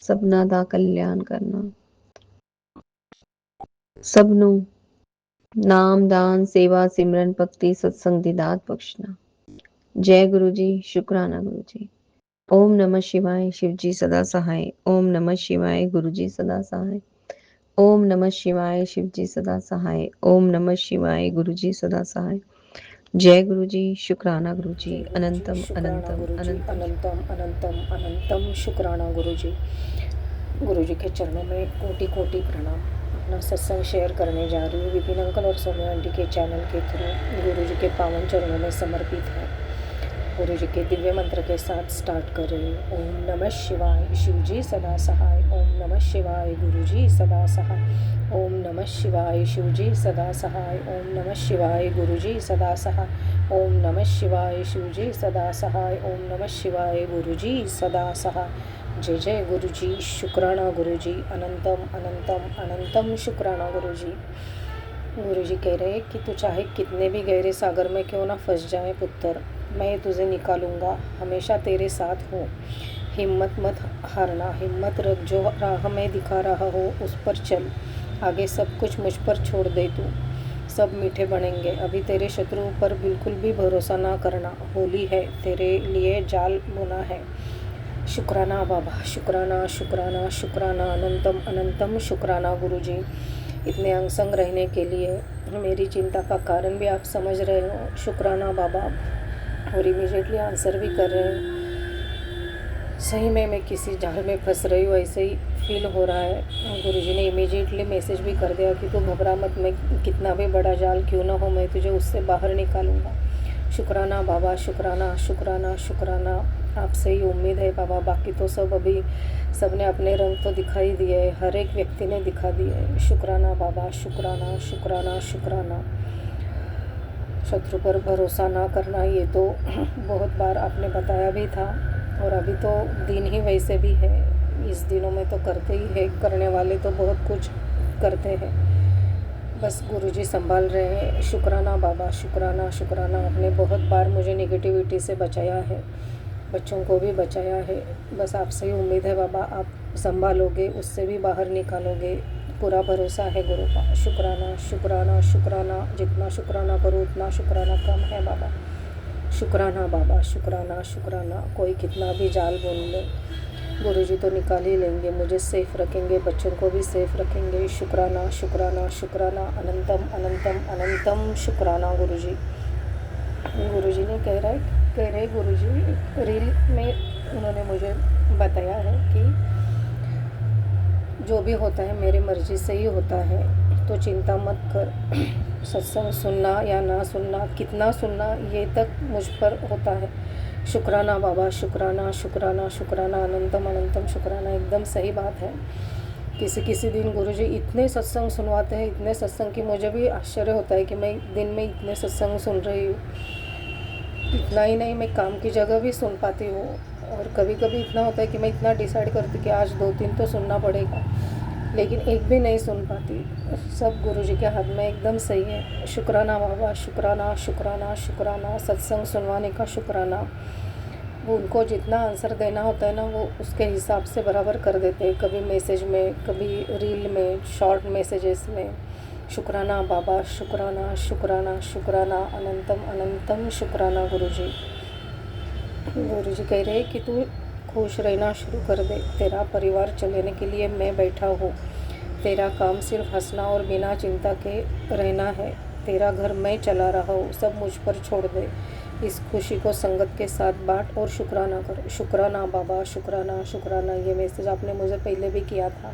ਸਭਨਾਂ ਦਾ ਕਲਿਆਣ ਕਰਨਾ, ਸਭ ਨੂੰ ਨਾਮ ਦਾਨ ਸੇਵਾ ਸਿਮਰਨ ਭਗਤੀ ਸਤਸੰਗ ਦੀ ਦਾਤ ਬਖਸ਼ਣਾ। ਜੈ ਗੁਰੂ ਜੀ, ਸ਼ੁਕਰਾਨਾ ਗੁਰੂ ਜੀ। ओम नमः शिवाय, शिव जी सदा सहाय। ओम नमः शिवाय, गुरु जी सदा सहाय। ओम नमः शिवाय, शिव जी सदा सहाय। ओम नमः शिवाय, गुरु जी सदा सहाय। जय गुरु जी, शुक्राना गुरु जी, अनंतम अनंतम अनंतम अनंतम अनंतम अनंतम शुक्राना गुरु जी। गुरु जी के चरणों में कोटि कोटि प्रणाम। अपना सत्संग शेयर करने जा रही हूँ विपिन अंकल और सोनिया आंटी के चैनल के थ्रू। गुरु जी के पावन चरणों में समर्पित है। गुरु जी के दिव्य मंत्र के साथ स्टार्ट कर रही हूँ। ओम नमः शिवाय, शिव जी सदा सहाय। ओम नमः शिवाय, गुरु जी सदा सहाय। ओम नमः शिवाय, शिव जी सदा सहाय। ओम नमः शिवाय, गुरु जी सदा सहाय। ओम नमः शिवाय, शिव जी सदा सहाय। ओम नमः शिवाय, गुरु जी सदा सहाय। जय जय गुरु जी, शुक्राना गुरु जी, अनंतम अनंतम अनंतम शुक्राना गुरु जी। गुरु जी कह रहे हैं कि तू चाहे कितने भी गहरे सागर में क्यों ना फंस जाए पुत्र, मैं तुझे निकालूंगा, हमेशा तेरे साथ हूँ। हिम्मत मत हारना, हिम्मत रख, जो राह मैं दिखा रहा हूँ उस पर चल। आगे सब कुछ मुझ पर छोड़ दे तू, सब मीठे बनेंगे। अभी तेरे शत्रु पर बिल्कुल भी भरोसा ना करना, होली है, तेरे लिए जाल बुना है। शुक्राना बाबा, शुक्राना शुक्राना शुक्राना, अनंतम अनंतम शुक्राना गुरुजी, इतने अंग रहने के लिए। मेरी चिंता का कारण भी आप समझ रहे हो, शुक्राना बाबा। और इमीडिएटली आंसर भी कर रहे हैं। सही में मैं किसी जाल में फंस रही हूँ ऐसे ही फील हो रहा है। गुरुजी ने इमीडिएटली मैसेज भी कर दिया कि तू घबरा मत, मैं कितना भी बड़ा जाल क्यों ना हो, मैं तुझे उससे बाहर निकालूंगा। शुक्राना बाबा, शुक्राना शुक्राना शुक्राना, आपसे ही उम्मीद है बाबा, बाकी तो सब अभी सबने अपने रंग तो दिखाई दिए, हर एक व्यक्ति ने दिखा दिए। शुक्राना बाबा, शुक्राना शुक्राना शुक्राना। शत्रु पर भरोसा ना करना, ये तो बहुत बार आपने बताया भी था, और अभी तो दिन ही वैसे भी है, इस दिनों में तो करते ही है, करने वाले तो बहुत कुछ करते हैं। बस गुरुजी संभाल रहे हैं। शुक्राना बाबा, शुक्राना शुक्राना, आपने बहुत बार मुझे नेगेटिविटी से बचाया है, बच्चों को भी बचाया है। बस आपसे ही उम्मीद है बाबा, आप संभालोगे, उससे भी बाहर निकालोगे, पूरा भरोसा है गुरु का। शुक्राना शुक्राना शुक्राना, जितना शुक्राना करो उतना शुक्राना कम है बाबा। शुक्राना बाबा, शुक्राना शुक्राना। कोई कितना भी जाल बुन ले, गुरुजी तो निकाल ही लेंगे, मुझे सेफ रखेंगे, बच्चों को भी सेफ रखेंगे। शुक्राना शुक्राना शुक्राना, अनंतम अनंतम अनंतम शुक्राना गुरुजी। गुरुजी ने कह रहे गुरुजी, रील में उन्होंने मुझे बताया है कि जो भी होता है मेरी मर्ज़ी से ही होता है, तो चिंता मत कर। सत्संग सुनना या ना सुनना, कितना सुनना, ये तक मुझ पर होता है। शुक्राना बाबा, शुक्राना शुक्राना शुक्राना, अनंतम अनंतम शुक्राना। एकदम सही बात है। किसी दिन गुरुजी इतने सत्संग सुनवाते हैं, इतने सत्संग की मुझे भी आश्चर्य होता है कि मैं दिन में इतने सत्संग सुन रही हूँ। इतना ही नहीं, मैं काम की जगह भी सुन पाती हूँ, और कभी कभी इतना होता है कि मैं इतना डिसाइड करती कि आज 2-3 तो सुनना पड़ेगा, लेकिन एक भी नहीं सुन पाती। सब गुरुजी के हाथ में, एकदम सही है। शुक्राना बाबा, शुक्राना शुक्राना शुक्राना, सत्संग सुनवाने का शुक्राना। वो उनको जितना आंसर देना होता है ना, वो उसके हिसाब से बराबर कर देते हैं, कभी मैसेज में, कभी रील में, शॉर्ट मैसेजेस में। शुक्राना बाबा, शुक्राना शुक्राना शुक्राना, अनंतम अनंतम शुक्राना गुरुजी। गुरुजी कह रहे हैं कि तू खुश रहना शुरू कर दे, तेरा परिवार चलाने के लिए मैं बैठा हूँ। तेरा काम सिर्फ हंसना और बिना चिंता के रहना है। तेरा घर मैं चला रहा हूँ, सब मुझ पर छोड़ दे। इस खुशी को संगत के साथ बांट और शुक्राना कर। शुक्राना बाबा, शुक्राना शुक्राना। ये मैसेज आपने मुझे पहले भी किया था,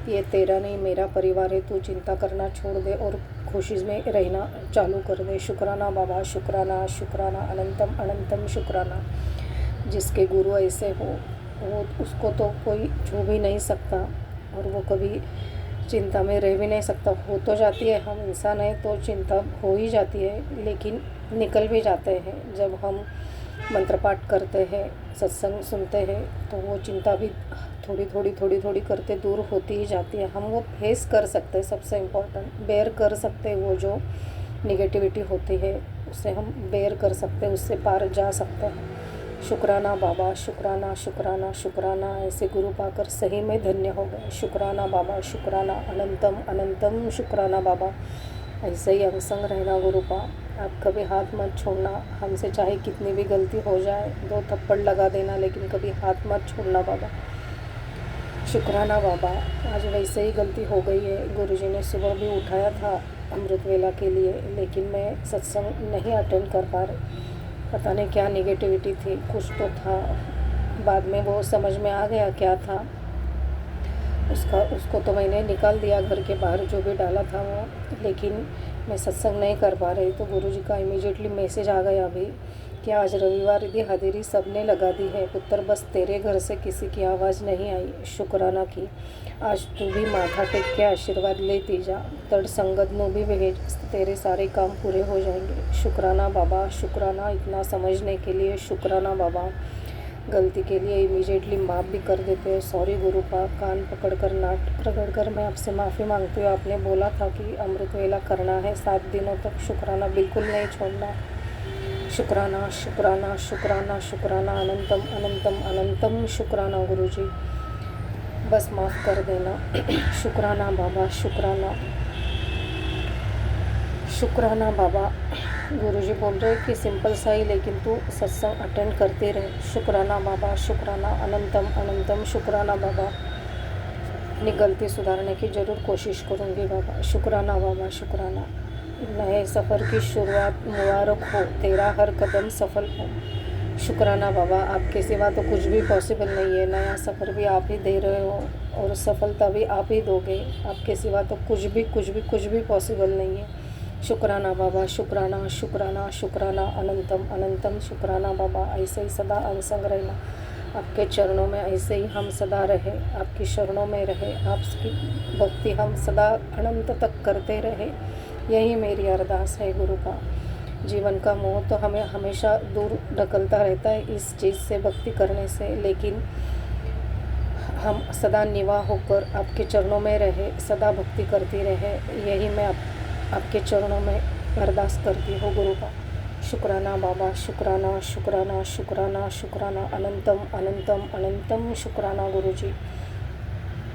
ये तेरा नहीं मेरा परिवार है, तू चिंता करना छोड़ दे और खुशी में रहना चालू कर दे। शुक्राना बाबा, शुक्राना शुक्राना, अनंतम अनंतम शुक्राना। जिसके गुरु ऐसे हो, वो उसको तो कोई छू भी नहीं सकता, और वो कभी चिंता में रह भी नहीं सकता। हो तो जाती है, हम इंसान हैं तो चिंता हो ही जाती है, लेकिन निकल भी जाते हैं। जब हम मंत्र पाठ करते हैं, सत्संग सुनते हैं, तो वो चिंता भी थोड़ी थोड़ी करते दूर होती ही जाती है। हम वो फेस कर सकते हैं, सबसे इम्पोर्टेंट बेयर कर सकते हैं। वो जो निगेटिविटी होती है उसे हम बेयर कर सकते हैं, उससे पार जा सकते हैं। शुक्राना बाबा, शुक्राना शुक्राना शुक्राना। ऐसे गुरु पाकर सही में धन्य हो गए। शुक्राना बाबा, शुक्राना, अनंतम अनंतम शुक्राना बाबा। ऐसे ही अंग रहना गुरु का। आप कभी हाथ मत छोड़ना, हमसे चाहे कितनी भी गलती हो जाए, 2 थप्पड़ लगा देना, लेकिन कभी हाथ मत छोड़ना बाबा। शुक्राना बाबा। आज वैसे ही गलती हो गई है। गुरुजी ने सुबह भी उठाया था अमृत वेला के लिए, लेकिन मैं सत्संग नहीं अटेंड कर पा रही। पता नहीं क्या नेगेटिविटी थी, कुछ तो था। बाद में वो समझ में आ गया क्या था, उसको तो मैंने निकाल दिया घर के बाहर, जो भी डाला था वो, लेकिन मैं सत्संग नहीं कर पा रही। तो गुरुजी का इमीडिएटली मैसेज आ गया अभी कि आज रविवार दी हाजिरी सबने लगा दी है पुत्र, बस तेरे घर से किसी की आवाज़ नहीं आई शुक्राना की। आज तू भी माथा टेक के आशीर्वाद लेती जा, तड़ संगत नू भी भेज, तेरे सारे काम पूरे हो जाएंगे। शुक्राना बाबा, शुक्राना इतना समझने के लिए। शुक्राना बाबा। गलती के लिए इमीडिएटली माफ़ भी कर देते हैं। सॉरी गुरु का कान पकड़कर नाक रगड़कर मैं आपसे माफ़ी मांगती हूँ। आपने बोला था कि अमृत वेला करना है 7 दिनों तक, शुक्राना बिल्कुल नहीं छोड़ना। शुक्राना शुक्राना शुक्राना शुक्राना अनंतम अनंतम अनंतम शुक्राना गुरुजी, बस माफ़ कर देना। शुक्राना बाबा, शुक्राना शुक्राना बाबा। गुरुजी बोल रहे कि सिंपल सा ही लेकिन तू सत्संग अटेंड करते रहे। शुक्राना बाबा, शुक्राना अनंतम अनंतम शुक्राना बाबा। अपनी गलती सुधारने की ज़रूर कोशिश करूँगी बाबा। शुक्राना बाबा, शुक्राना। नए सफ़र की शुरुआत मुबारक हो, तेरा हर कदम सफल हो। शुक्राना बाबा, आपके सिवा तो कुछ भी पॉसिबल नहीं है। नया सफ़र भी आप ही दे रहे हो और सफलता भी आप ही दोगे। आपके सिवा तो कुछ भी पॉसिबल नहीं है। शुक्राना बाबा, शुक्राना शुक्राना शुक्राना अनंतम अनंतम शुक्राना बाबा। ऐसे ही सदा अनसंग रहना, आपके चरणों में ऐसे ही हम सदा रहे, आपकी शरणों में रहे, आपकी भक्ति हम सदा अनंत तक करते रहे। यही मेरी अरदास है गुरु का। जीवन का मोह तो हमें हमेशा दूर ढकलता रहता है इस चीज़ से, भक्ति करने से, लेकिन हम सदा निवा होकर आपके चरणों में रहे, सदा भक्ति करती रहे। यही मैं आपके चरणों में अरदास करती हूँ गुरु का। शुक्राना बाबा, शुक्राना शुक्राना शुक्राना शुक्राना अनंतम अनंतम अनंतम शुक्राना गुरुजी।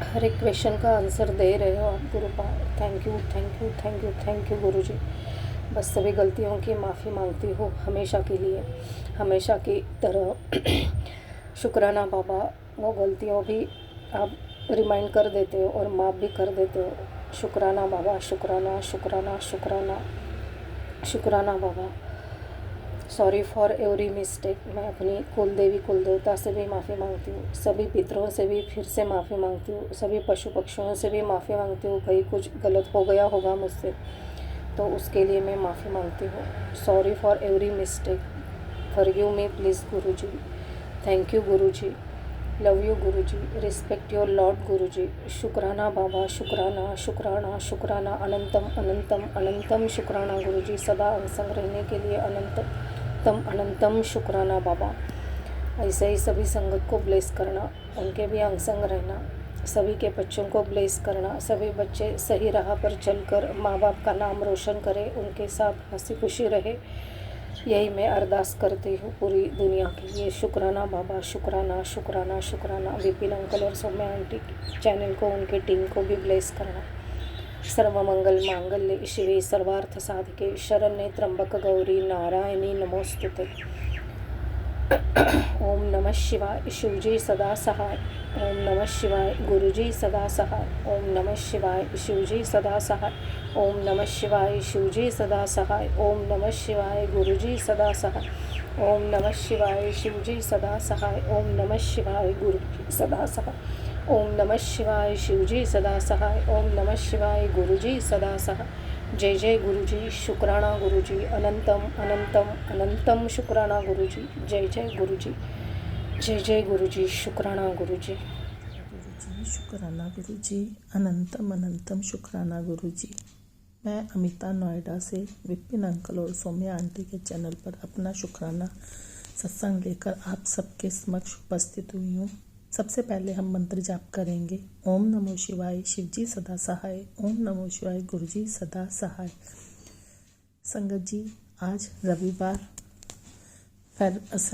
हर एक क्वेश्चन का आंसर दे रहे हो आप गुरु का। Thank you thank you thank you thank you गुरुजी। बस सभी गलतियों की माफ़ी मांगती हूँ हमेशा के लिए, हमेशा की तरह। शुक्राना बाबा, वो गलतियों भी आप रिमाइंड कर देते हो और माफ़ भी कर देते हो। शुक्राना बाबा, शुक्राना शुक्राना शुक्राना शुक्राना बाबा। Sorry for every mistake. मैं अपनी कुल देवी कुल देवता से भी माफ़ी मांगती हूँ, सभी पितरों से भी फिर से माफ़ी मांगती हूँ, सभी पशु पक्षियों से भी माफ़ी मांगती हूँ। कहीं कुछ गलत हो गया होगा मुझसे तो उसके लिए मैं माफ़ी मांगती हूँ। Sorry for every mistake, forgive me please गुरुजी। थैंक यू गुरुजी, लव यू गुरुजी, रिस्पेक्ट योर लॉर्ड गुरुजी। शुक्राना बाबा, शुक्राना शुक्राना शुक्राना अनंतम अनंतम अनंतम शुक्राना गुरुजी। सदा अनसंग रहने के लिए अनंतम अनंतम शुक्राना बाबा। ऐसे ही सभी संगत को ब्लेस करना, उनके भी अंगसंग रहना, सभी के बच्चों को ब्लेस करना, सभी बच्चे सही राह पर चलकर माँ बाप का नाम रोशन करें, उनके साथ हंसी खुशी रहे। यही मैं अरदास करती हूँ पूरी दुनिया के लिए। शुक्राना बाबा, शुक्राना शुक्राना शुक्राना। विपिन अंकल और सौम्या आंटी चैनल को, उनके टीम को भी ब्लेस करना। सर्वमंगल मांगल्ये शिवे सर्वार्थ साधिके शरण्ये त्र्यंबक गौरी नारायणी नमोस्तुते। ओम नमः शिवाय, शिवजी सदा सहाय। ओम नमः शिवाय, गुरुजी सदा सहाय। ओम नमः शिवाय, शिवजी सदा सहाय। ओम नमः शिवाय, शिवजी सदा सहाय। ओम नमः शिवाय, गुरुजी सदा सहाय। ओम नमः शिवाय, शिवजी सदा सहाय। ओम नमः शिवाय, गुरुजी सदा सहाय। ओम नमः शिवाय, शिवजी सदा सहाय। ओम नमः शिवाय, गुरुजी सदा सहाय। जय जय गुरुजी, शुक्राना गुरुजी, अनंतम अनंतम अनंतम शुक्राना गुरुजी। जय जय गुरुजी, जय जय गुरुजी, शुक्राना गुरुजी। गुरुजी शुक्राना गुरुजी, अनंतम अनंतम शुक्राना गुरुजी। मैं अमिता नोएडा से विपिन अंकल और सौम्या आंटी के चैनल पर अपना शुक्राना सत्संग लेकर आप सबके समक्ष उपस्थित हुई हूँ। सबसे पहले हम मंत्र जाप करेंगे। ओम नमो शिवाय, शिवजी सदा सहाय। ओम नमो शिवाय, गुरुजी सदा सहाय। संगत जी, आज रविवार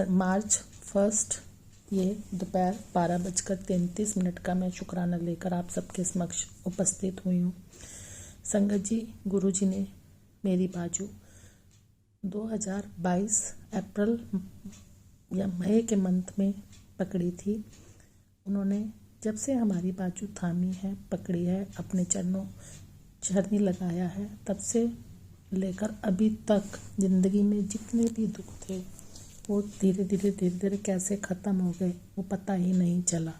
मार्च 1 ये दोपहर 12:33 का मैं शुक्राना लेकर आप सबके समक्ष उपस्थित हुई हूँ। संगत जी, गुरुजी ने मेरी बाजू 2022 अप्रैल या मई के मंथ में पकड़ी थी। उन्होंने जब से हमारी बाजू थामी है, पकड़ी है, अपने चरनी लगाया है, तब से लेकर अभी तक ज़िंदगी में जितने भी दुख थे वो धीरे धीरे कैसे ख़त्म हो गए वो पता ही नहीं चला।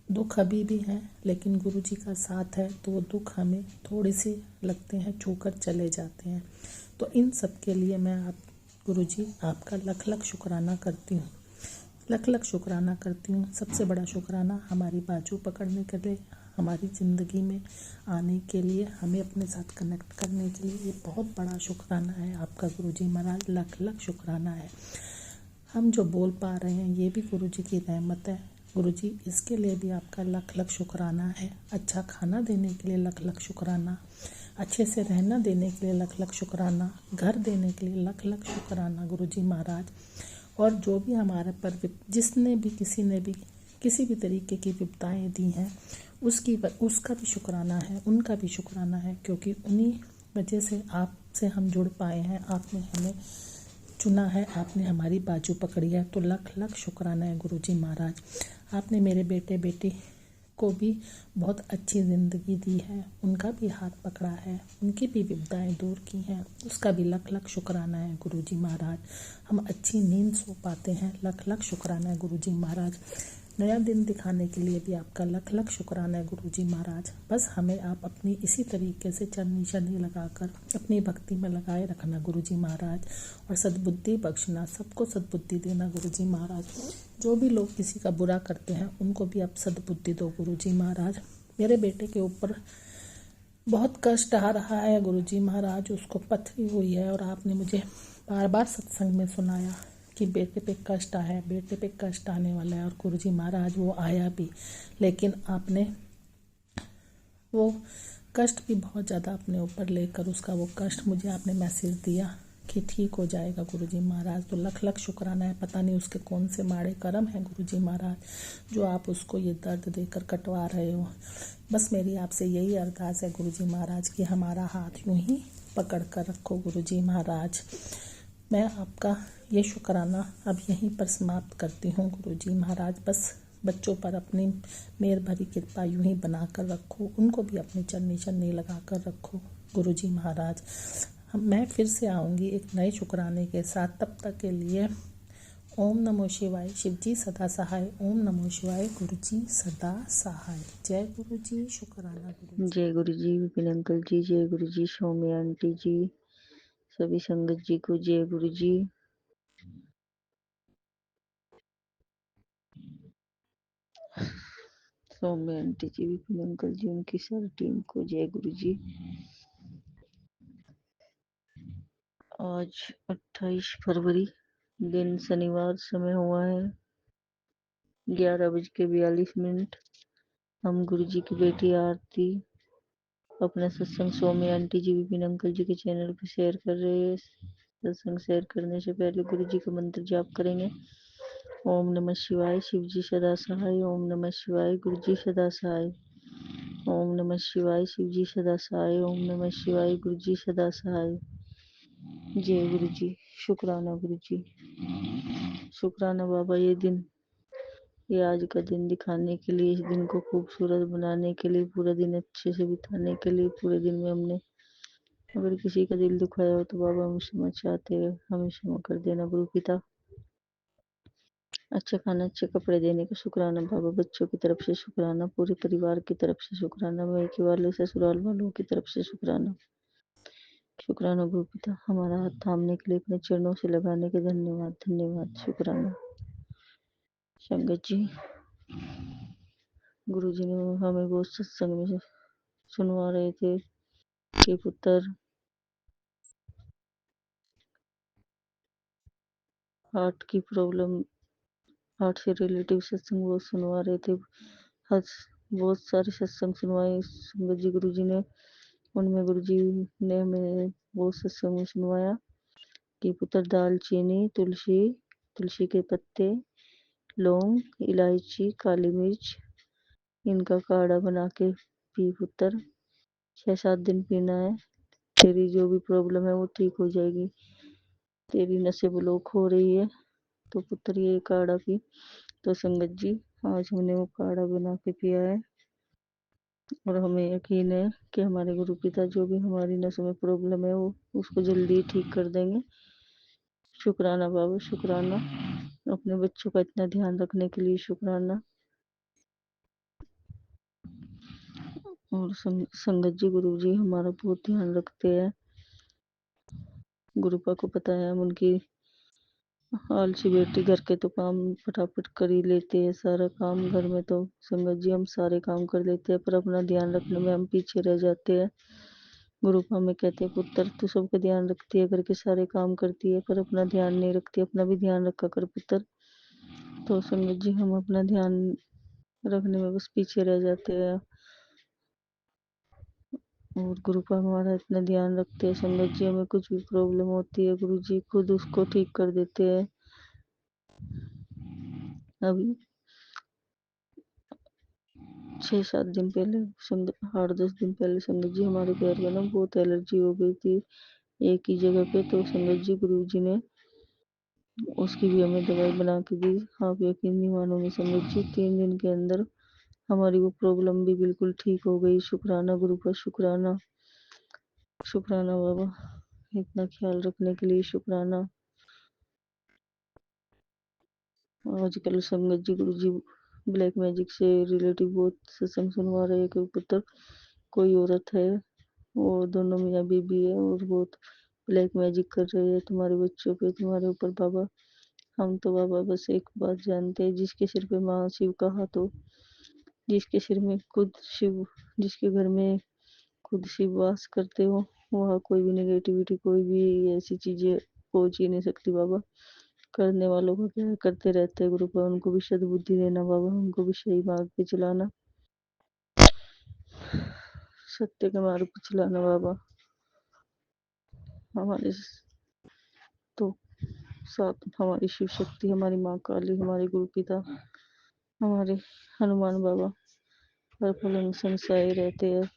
दुख अभी भी हैं, लेकिन गुरुजी का साथ है तो वो दुख हमें थोड़े से लगते हैं, छूकर चले जाते हैं। तो इन सब के लिए मैं गुरुजी आपका लख लख शुक्राना करती हूँ, लख लख शुक्राना करती हूँ। सबसे बड़ा शुक्राना हमारी बाजू पकड़ने के लिए, हमारी ज़िंदगी में आने के लिए, हमें अपने साथ कनेक्ट करने के लिए, ये बहुत बड़ा शुक्राना है आपका गुरुजी महाराज। लख लख शुक्राना है। हम जो बोल पा रहे हैं ये भी गुरुजी की रहमत है। गुरुजी, इसके लिए भी आपका लख लख शुक्राना है। अच्छा खाना देने के लिए लख लख शुक्राना। अच्छे से रहना देने के लिए लख लख शुक्राना, घर देने के लिए लख लख शुक्राना गुरुजी महाराज। और जो भी हमारे पर जिसने भी किसी ने भी किसी भी तरीके की विपदाएं दी हैं उसका भी शुक्राना है, उनका भी शुक्राना है, क्योंकि उन्हीं वजह से आपसे हम जुड़ पाए हैं। आपने हमें चुना है, आपने हमारी बाजू पकड़ी है, तो लख लख शुक्राना है गुरुजी महाराज। आपने मेरे बेटे बेटी को भी बहुत अच्छी ज़िंदगी दी है, उनका भी हाथ पकड़ा है, उनकी भी विपदाएं दूर की हैं, उसका भी लख लख शुक्राना है गुरुजी महाराज। हम अच्छी नींद सो पाते हैं, लख लख शुक्राना है गुरुजी महाराज। नया दिन दिखाने के लिए भी आपका लख लख शुक्राना है गुरुजी महाराज। बस हमें आप अपनी इसी तरीके से चरनी शरनी लगाकर अपनी भक्ति में लगाए रखना गुरुजी महाराज, और सद्बुद्धि बख्शना, सबको सद्बुद्धि देना गुरुजी महाराज। जो भी लोग किसी का बुरा करते हैं उनको भी आप सद्बुद्धि दो गुरुजी महाराज। मेरे बेटे के ऊपर बहुत कष्ट आ रहा है गुरुजी महाराज, उसको पथरी हुई है, और आपने मुझे बार बार सत्संग में सुनाया कि बेटे पे कष्ट आया है, बेटे पे कष्ट आने वाला है, और गुरुजी महाराज वो आया भी, लेकिन आपने वो कष्ट भी बहुत ज़्यादा अपने ऊपर लेकर उसका वो कष्ट मुझे आपने मैसेज दिया कि ठीक हो जाएगा गुरुजी महाराज। तो लख लख शुक्राना है। पता नहीं उसके कौन से माड़े कर्म हैं गुरुजी महाराज जो आप उसको ये दर्द देकर कटवा रहे हो। बस मेरी आपसे यही अरदास है गुरुजी महाराज कि हमारा हाथ यूं ही पकड़ कर रखो गुरुजी महाराज। मैं आपका ये शुक्राना अब यहीं पर समाप्त करती हूँ गुरुजी महाराज। बस बच्चों पर अपनी मेहर भरी कृपा यूं ही बना कर रखो, उनको भी अपनी चन्नी चन्नी लगा कर रखो गुरुजी महाराज। मैं फिर से आऊँगी एक नए शुक्राने के साथ, तब तक के लिए ओम नमो शिवाय, शिवजी सदा सहाय। ओम नमो शिवाय, गुरुजी सदा सहाय। जय गुरुजी, शुक्राना गुरुजी। जय गुरुजी विपिन अंकल जी, जय गुरुजी सौम्या आंटी जी, सभी संगत जी को जय गुरुजी। सौम्या आंटी जी, विपिन अंकल जी, उनकी सारी टीम को जय गुरुजी। आज 28 फरवरी, दिन शनिवार, समय हुआ है 11:42। हम गुरुजी की बेटी आरती अपना सत्संग सौम्या आंटी जी विपिन अंकल जी के चैनल पर शेयर कर रहे हैं। सत्संग शेयर करने से पहले गुरुजी का मंत्र जाप करेंगे। ओम नमः शिवाय, शिवजी सदा सहाय। ओम नमः शिवाय, गुरुजी सदा सहाय। ओम नमः शिवाय, शिवजी सदा सहाय। ओम नमः शिवाय, गुरुजी सदा सहाय। जय गुरुजी, शुक्राना गुरुजी, शुक्राना बाबा। ये आज का दिन दिखाने के लिए, इस दिन को खूबसूरत बनाने के लिए, पूरा दिन अच्छे से बिताने के लिए। पूरे दिन में हमने अगर किसी का दिल दुखाया हो तो बाबा हम क्षमा चाहते हैं, हमें क्षमा कर देना गुरु पिता। अच्छा खाना, अच्छे कपड़े देने का शुक्राना बाबा। बच्चों की तरफ से शुक्राना, पूरे परिवार की तरफ से शुक्राना, मायके वाले ससुराल वालों की तरफ से शुक्राना। शुक्राना गुरु पिता, हमारा हाथ थामने के लिए, अपने चरणों से लगाने के धन्यवाद धन्यवाद, शुक्राना। संगत जी, गुरु जी ने हमें बहुत सत्संग में सुनवा रहे थे कि पुत्र हार्ट की प्रॉब्लम, हार्ट से रिलेटिव सत्संग वो सुनवा रहे थे। हज बहुत सारे सत्संग सुनवाए संगत जी गुरु जी ने। उनमें गुरु जी ने हमें बहुत सत्संग में सुनवाया कि पुत्र दालचीनी, तुलसी, तुलसी के पत्ते, लौंग, इलायची, काली मिर्च, इनका काढ़ा बना के पी पुत्र। 6-7 दिन पीना है, तेरी जो भी प्रॉब्लम है वो ठीक हो जाएगी। तेरी नसें ब्लॉक हो रही है तो पुत्र ये काढ़ा पी। तो संगत जी, आज हमने वो काढ़ा बना के पिया है और हमें यकीन है कि हमारे गुरु पिता जो भी हमारी नसों में प्रॉब्लम है वो उसको जल्दी ठीक कर देंगे। शुक्राना बाबा, शुक्राना। अपने बच्चों का इतना ध्यान रखने के लिए शुक्राना। और संगत जी, गुरु जी हमारा बहुत ध्यान रखते हैं। गुरुपा को पता है हम उनकी आलसी बेटी, घर के तो काम फटाफट कर ही लेते हैं सारा काम घर में। तो संगत जी हम सारे काम कर लेते हैं पर अपना ध्यान रखने में हम पीछे रह जाते हैं। गुरुपा में कहते हैं पुत्र तू सबका ध्यान रखती है, घर के सारे काम करती है पर अपना ध्यान नहीं रखती, अपना भी ध्यान रखा कर पुत्र। तो संगत जी हम अपना ध्यान रखने में बस पीछे रह जाते हैं। और गुरु का हमारा इतना ध्यान रखते हैं। संगत जी हमें कुछ भी प्रॉब्लम होती है गुरु जी खुद उसको ठीक कर देते हैं। अभी 6-7 दिन पहले, 8-10 दिन पहले संगत जी हमारे पैर में ना बहुत एलर्जी हो गई थी एक ही जगह पे। तो संगत जी गुरु जी ने उसकी भी हमें दवाई बना के दी। आप यकीन नहीं मानोगे संगत जी, 3 दिन के अंदर हमारी वो प्रॉब्लम भी बिल्कुल ठीक हो गई। शुक्राना गुरु का, शुक्राना, शुक्राना बाबा, इतना ख्याल रखने के लिए शुक्राना। आजकल संगत जी गुरु जी ब्लैक मैजिक से रिलेटिव बहुत सत्संग सुनवा रहे हैं कि पुत्र कोई औरत है, वो दोनों मियाँ बीबी है और बहुत ब्लैक मैजिक कर रहे हैं तुम्हारे बच्चों पे, तुम्हारे ऊपर बाबा। हम तो बाबा बस एक बात जानते हैं, जिसके सिर पे महाशिव का हाथ हो, जिसके सिर में खुद शिव, जिसके घर में खुद शिव वास करते हो, वहाँ कोई भी नेगेटिविटी, कोई भी ऐसी चीजें पहुंच ही नहीं सकती बाबा। करने वालों को क्या है, करते रहते हैं गुरु पर, उनको भी सद्बुद्धि देना बाबा, उनको भी सही मार्ग पे चलाना, सत्य के मार्ग पे चलाना बाबा। हमारे तो साथ हमारी शिव शक्ति, हमारी माँ काली, हमारे गुरु पिता, हमारे हनुमान बाबा हर पल उनके संग रहते हैं।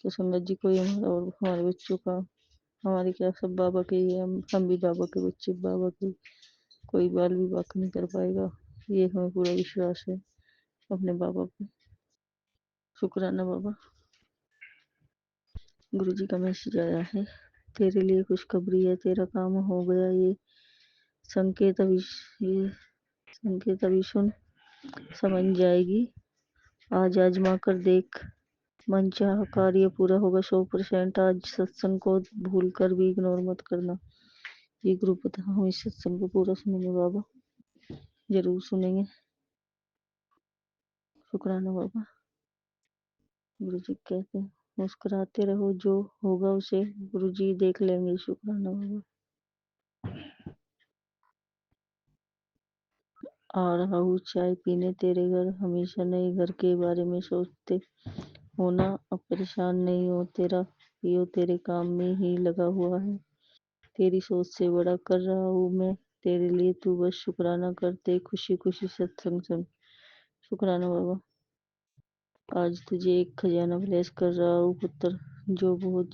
तो संगत जी कोई हमारा और हमारे बच्चों का, हमारी क्या, सब बाबा के ही है, हम भी बाबा के बच्चे, बाबा के, कोई बाल विवाह नहीं कर पाएगा, ये हमें पूरा विश्वास है अपने बाबा पे। शुक्राना बाबा। गुरु जी का मैसेज आया है, तेरे लिए खुशखबरी है, तेरा काम हो गया। ये संकेत अभी, ये संकेत अभी सुन, समझ जाएगी। आज आजमा कर देख, मनचाहा कार्य पूरा होगा 100%। आज सत्संग को भूल कर भी इग्नोर मत करना। ये गुरु पता, हम इस सत्संग को पूरा सुनेंगे बाबा, जरूर सुनेंगे। शुक्राना बाबा। गुरु जी कहते हैं मुस्कुराते रहो, जो होगा उसे गुरु जी देख लेंगे। शुक्राना बाबा। आ रहा हूँ चाय पीने तेरे घर, हमेशा नए घर के बारे में सोचते हो ना, अब परेशान नहीं हो, तेरा पियो तेरे काम में ही लगा हुआ है, तेरी सोच से बड़ा कर रहा हूँ मैं तेरे लिए, तू बस शुक्राना करते खुशी खुशी सत्संग सुन। शुक्राना बाबा। आज तुझे एक खजाना ब्लेस कर रहा हूँ पुत्र, जो बहुत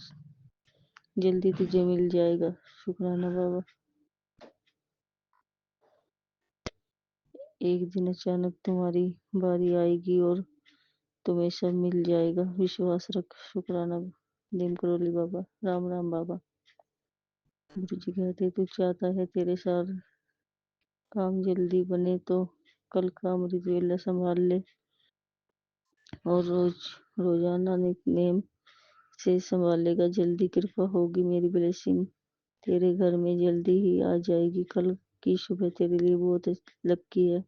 जल्दी तुझे मिल जाएगा। शुक्राना बाबा। एक दिन अचानक तुम्हारी बारी आएगी और तुम्हें सब मिल जाएगा, विश्वास रख। शुक्राना दिन करोली बाबा। राम राम बाबा। गुरु जी कहते तू चाहता है तेरे साथ काम जल्दी बने तो कल का अमृत वेला संभाल ले और रोजाना नित्य से संभालेगा, जल्दी कृपा होगी, मेरी ब्लेसिंग तेरे घर में जल्दी ही आ जाएगी। कल की सुबह तेरे लिए बहुत लक्की है।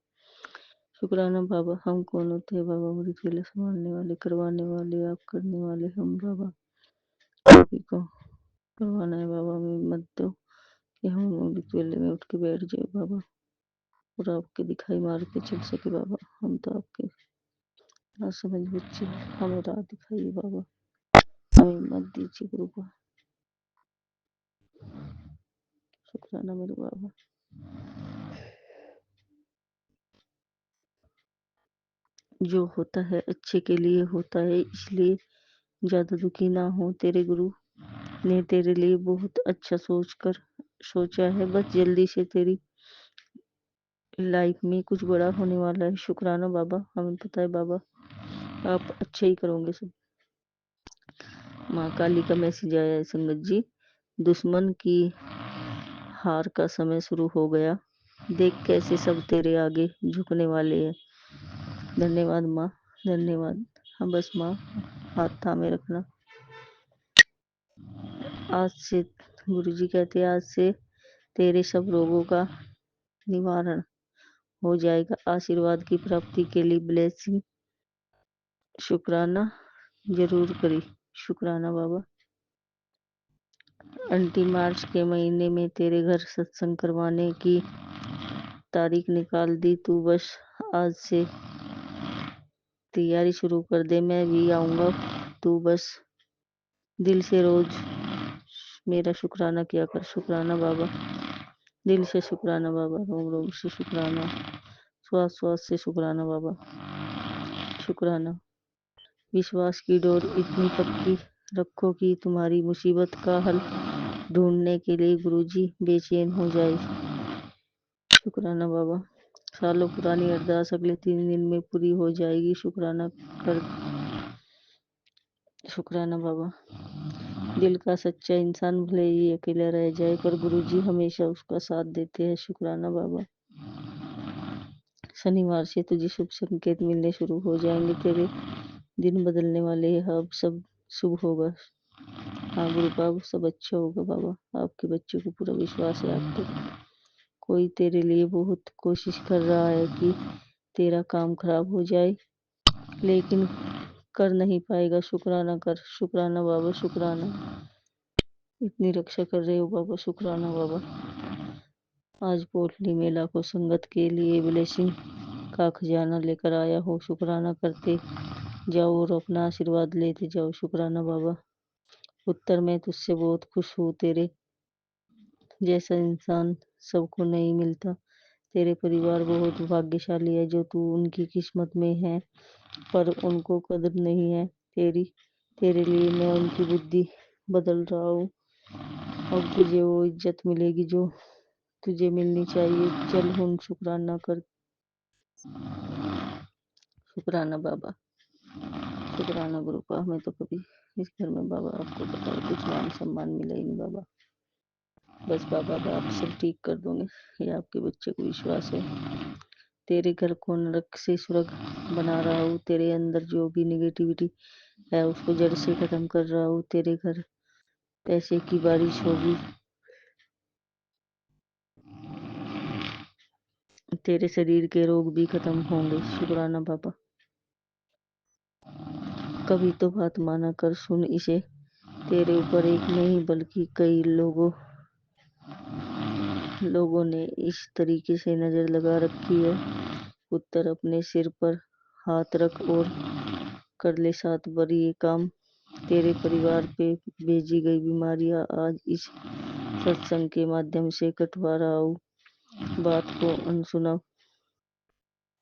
शुक्राना बाबा। हम कौन होते हैं बाबा अमृत वेला संभालने वाले, करवाने वाले, आप करने वाले हम बाबा। सभी को करवाना है बाबा, हमें मत दो कि हम अमृत वेले में उठ के बैठ जाए बाबा और आपके दिखाई मार के चल सके बाबा। हम तो आपके ना समझ बच्चे, हमें राह दिखाइए बाबा, हमें मत दीजिए गुरु को। शुक्राना मेरे बाबा। जो होता है अच्छे के लिए होता है, इसलिए ज्यादा दुखी ना हो। तेरे गुरु ने तेरे लिए बहुत अच्छा सोचा है, बस जल्दी से तेरी लाइफ में कुछ बड़ा होने वाला है। शुक्राना बाबा, हमें पता है बाबा आप अच्छे ही करोगे सब। माँ काली का मैसेज आया है संगत जी, दुश्मन की हार का समय शुरू हो गया, देख कैसे सब तेरे आगे झुकने वाले हैं। धन्यवाद माँ, धन्यवाद। हाँ बस माँ हाथ थामे रखना। आज से गुरुजी कहते हैं, आज से तेरे सब रोगों का निवारण हो जाएगा, आशीर्वाद की प्राप्ति के लिए ब्लेसिंग। शुक्राना जरूर करी। शुक्राना बाबा। आंटी मार्च के महीने में तेरे घर सत्संग करवाने की तारीख निकाल दी, तू बस आज से तैयारी शुरू कर दे, मैं भी आऊँगा, तू बस दिल से रोज मेरा शुक्राना किया कर। शुक्राना बाबा, दिल से शुक्राना बाबा, रोम रोम से शुक्राना, श्वास श्वास से शुक्राना बाबा, शुक्राना। विश्वास की डोर इतनी पक्की रखो कि तुम्हारी मुसीबत का हल ढूंढने के लिए गुरुजी बेचैन हो जाए। शुक्राना बाबा। सालों पुरानी अरदास अगले 3 दिन में पूरी हो जाएगी। शुक्राना कर। शुक्राना बाबा। दिल का सच्चा इंसान भले ही अकेला रह जाए पर गुरुजी हमेशा उसका साथ देते हैं। शुक्राना बाबा। शनिवार से तुझे शुभ संकेत मिलने शुरू हो जाएंगे। तेरे दिन बदलने वाले हैं। अब सब शुभ होगा। हाँ गुरु बाबा, सब अच्छा होगा बाबा। आपके बच्चे को पूरा विश्वास है आप पे। कोई तेरे लिए बहुत कोशिश कर रहा है कि तेरा काम खराब हो जाए, लेकिन कर नहीं पाएगा। शुक्राना कर। शुक्राना बाबा, शुक्राना। इतनी रक्षा कर रहे हो बाबा, शुक्राना बाबा। आज पोटली में लाखों संगत के लिए ब्लेसिंग का खजाना लेकर आया हो। शुक्राना करते जाओ और अपना आशीर्वाद लेते जाओ। शुक्राना बाबा। उत्तर मैं तुझसे बहुत खुश हूँ। तेरे जैसा इंसान सबको नहीं मिलता। तेरे परिवार बहुत भाग्यशाली है जो तू उनकी किस्मत में है, पर उनको कदर नहीं है तेरी। तेरे लिए मैं उनकी बुद्धि बदल रहा हूँ। अब तुझे वो इज्जत मिलेगी जो तुझे मिलनी चाहिए। चल हुन शुक्राना कर। शुक्राना बाबा, शुक्राना गुरु का। हमें तो कभी इस घर में बाबा आपको पता है कुछ मान सम्मान मिला ही नहीं बाबा। बस बाबा आप सब ठीक कर दोगे, ये आपके बच्चे को विश्वास है। तेरे घर को नरक से स्वर्ग बना रहा हूँ। तेरे अंदर जो भी निगेटिविटी है उसको जड़ से खत्म कर रहा हूँ। तेरे घर पैसे की बारिश होगी। तेरे शरीर के रोग भी खत्म होंगे। शुक्राना बाबा। कभी तो बात माना कर, सुन इसे। तेरे ऊपर एक नहीं बल्कि कई लोगों ने इस तरीके से नजर लगा रखी है। उत्तर अपने सिर पर हाथ रख और कर ले 7 बार ये काम। तेरे परिवार पे भेजी गई बीमारियां आज इस सत्संग के माध्यम से कटवा रहा हूँ। बात को अनसुना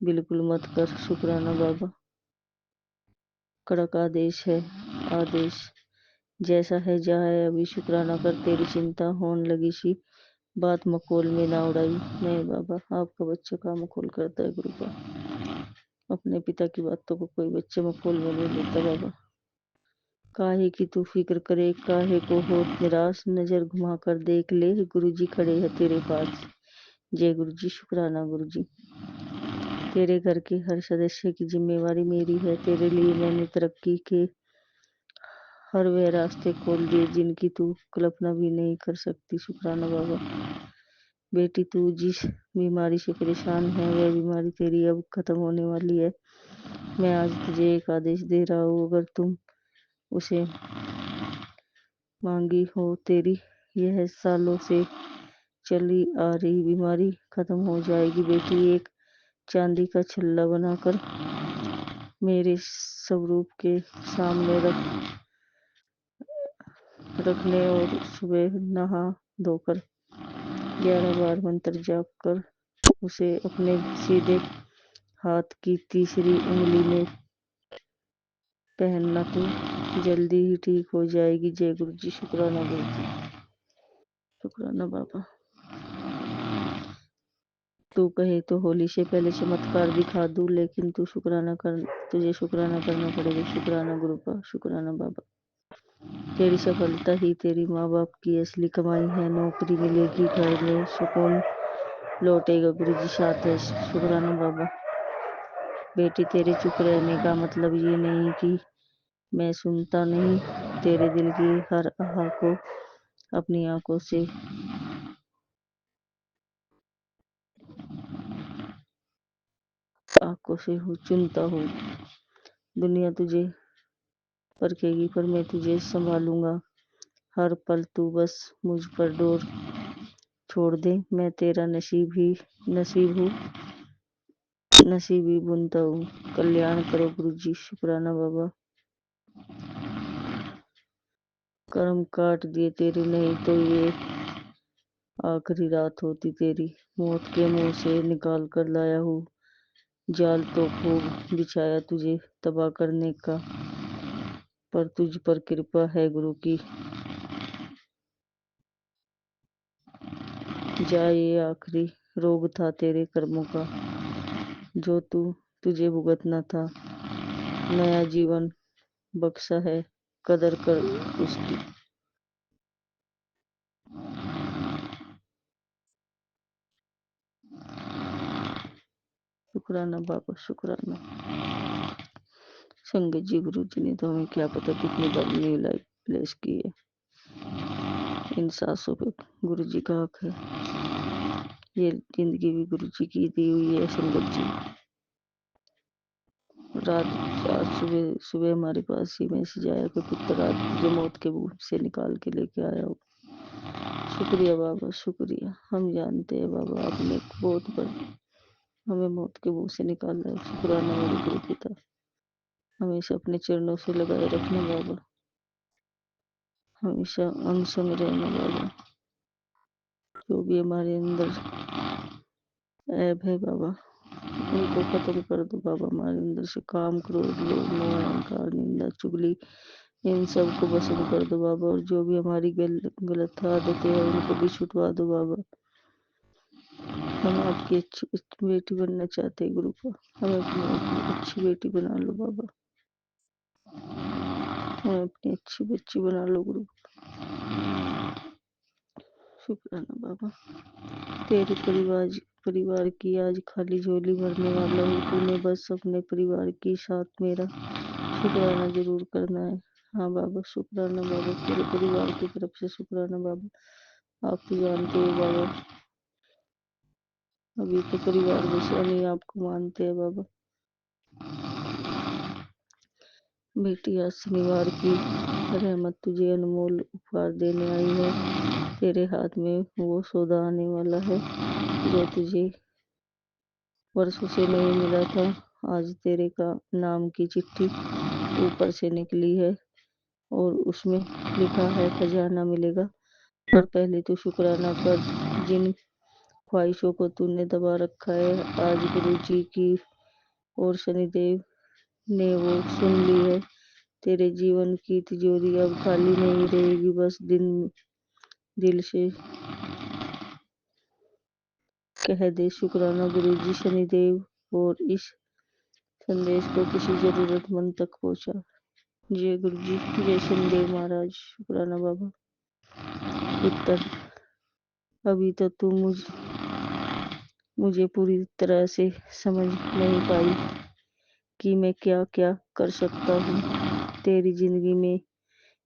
बिल्कुल मत कर। शुक्राना बाबा। कड़क आदेश है। आदेश जैसा है जहाँ है अभी। शुक्राना कर। तेरी चिंता होने लगी सी बात मखौल में ना उड़ाई। नहीं बाबा, आपका बच्चा का मखौल करता है गुरु का। अपने पिता की बातों को कोई बच्चे मखौल में नहीं लेता बाबा। काहे की तू फिक्र करे, काहे को हो निराश। नजर घुमा कर देख ले, गुरुजी खड़े हैं तेरे पास। जय गुरुजी। शुक्राना गुरुजी। तेरे घर के हर सदस्य की जिम्मेवारी मेरी है। तेरे लिए मैंने तरक्की के हर वह रास्ते खोल दिए जिनकी तू कल्पना भी नहीं कर सकती। शुक्राना बाबा। बेटी तू जिस बीमारी से परेशान है वह बीमारी तेरी अब खत्म होने वाली है। मैं आज तुझे एक आदेश दे रहा हूँ, अगर तुम उसे मांगी हो तेरी यह सालों से चली आ रही बीमारी खत्म हो जाएगी। बेटी एक चांदी का छल्ला बनाकर मेरे स्वरूप के सामने रखने और सुबह नहा धोकर 11 बार मंत्र जाप कर उसे अपने सीधे हाथ की तीसरी उंगली में पहनना। तो जल्दी ही ठीक हो जाएगी। जय गुरु जी। शुक्राना गुरु जी। शुक्राना बाबा। तू कहे तो होली से पहले चमत्कार दिखा दूं, लेकिन तुझे शुक्राना करना पड़ेगा। शुक्राना गुरु का। शुक्राना बाबा। तेरी सफलता ही तेरी माँ बाप की असली कमाई है। नौकरी मिलेगी, घर में सुकून लौटेगा। गुरु जी साथ है। शुक्राना बाबा। बेटी तेरे चुप रहने का मतलब ये नहीं कि मैं सुनता नहीं। तेरे दिल की हर आह को अपनी आंखों से चुनता हूँ। दुनिया तुझे परखेगी पर मैं तुझे संभालूंगा। हर पल तू बस मुझ पर डोर छोड़ दे। मैं तेरा नसीब ही बुनता हूँ। कल्याण करो गुरु जी। शुक्राना बाबा। कर्म काट दिए तेरे, नहीं तो ये आखिरी रात होती तेरी। मौत के मुंह से निकाल कर लाया हूँ, जाल तो खूब बिछाया तुझे तबाह करने का, पर तुझ पर कृपा है गुरु की। जा ये आखिरी रोग था तेरे कर्मों का, जो तुझे भुगतना था। नया जीवन बख्शा है, कदर कर उसकी। शुक्राना बाबा, शुक्राना। संगत जी, गुरु जी ने तो हमें क्या पता कितनी बार न्यू लाइफ प्लेस की है। इन सांसों पे गुरु जी का हक है। ये जिंदगी भी गुरु जी की दी हुई है। संगत जी, रात आज सुबह सुबह हमारे पास ही मैसेज आया कि पुत्र रात तुझे मौत के मुंह से निकाल के लेके आया हो। शुक्रिया बाबा, शुक्रिया। हम जानते हैं बाबा, आपने बहुत बड़ा हमें मौत के मुंह से निकाला है। शुक्राना मेरे गुरु पिता, हमेशा अपने चरणों से लगाए रखना बाबा, हमेशा अंग संग रहना बाबा। जो भी हमारे अंदर ऐब है बाबा, उनको खत्म कर दो बाबा। हमारे अंदर से काम, क्रोध, लोभ, मोह, अहंकार, निंदा, चुगली, इन सब को भस्म कर दो बाबा। और जो भी हमारी गलत आदतें हैं उनको भी छुटवा दो बाबा। हम आपकी अच्छी बेटी बनना चाहते हैं गुरु का, हमें अपनी अच्छी बेटी बना लो बाबा, हमें अपनी अच्छी बच्ची बना लो गुरु। शुक्राना बाबा। तेरे परिवार की आज खाली झोली भरने वाला हूँ। तूने बस अपने परिवार के साथ मेरा शुक्राना जरूर करना है। हाँ बाबा, शुक्राना बाबा, पूरे परिवार की तरफ से शुक्राना बाबा। आप तो जानते हो बाबा, अभी तो परिवार में से नहीं आपको मानते हैं बाबा। बेटी आज शनिवार की रहमत तुझे अनमोल उपहार देने आई है। तेरे हाथ में वो सौदा आने वाला है जो तुझे वर्षों से नहीं मिला था। आज तेरे का नाम की चिट्ठी ऊपर से निकली है और उसमें लिखा है खजाना मिलेगा। पर पहले तो शुक्राना कर, जिन ख्वाहिशों को तूने दबा रखा है आज गुरु जी की और शनिदेव ने वो सुन ली है। तेरे जीवन की तिजोरी अब खाली नहीं रहेगी। बस दिल से कह दे शुक्राना गुरु जी। शनिदेव और इस संदेश को किसी जरूरतमंद तक पहुंचा। जय गुरु जी, जय शनिदेव महाराज। शुक्राना बाबा। उत्तर, अभी तो तू मुझे पूरी तरह से समझ नहीं पाई कि मैं क्या क्या कर सकता हूँ तेरी जिंदगी में।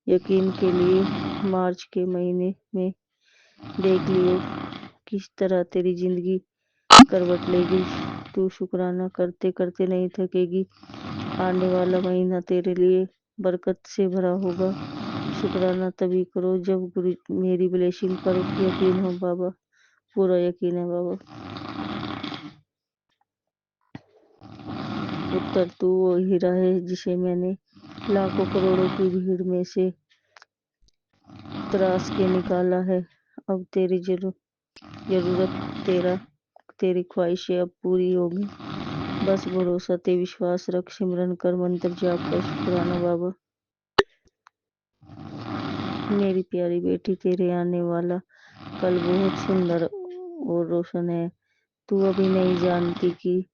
यकीन के लिए मार्च के महीने में देख लियो किस तरह तेरी जिंदगी करवट लेगी। तू शुक्राना करते करते नहीं थकेगी। आने वाला महीना तेरे लिए बरकत से भरा होगा। शुक्राना तभी करो जब गुरु मेरी ब्लेसिंग पर यकीन हो बाबा, पूरा यकीन है बाबा। उत्तर, तू वो हीरा है जिसे मैंने लाखों करोड़ों की भीड़ में से तराश के निकाला है। अब तेरी जरूरत तेरी ख्वाहिशें अब पूरी होगी। बस भरोसा ते विश्वास रख, सिमरन कर, मंत्र जाप कर। शुक्राना बाबा। मेरी प्यारी बेटी, तेरे आने वाला कल बहुत सुंदर और रोशन है। तू अभी नहीं जानती कि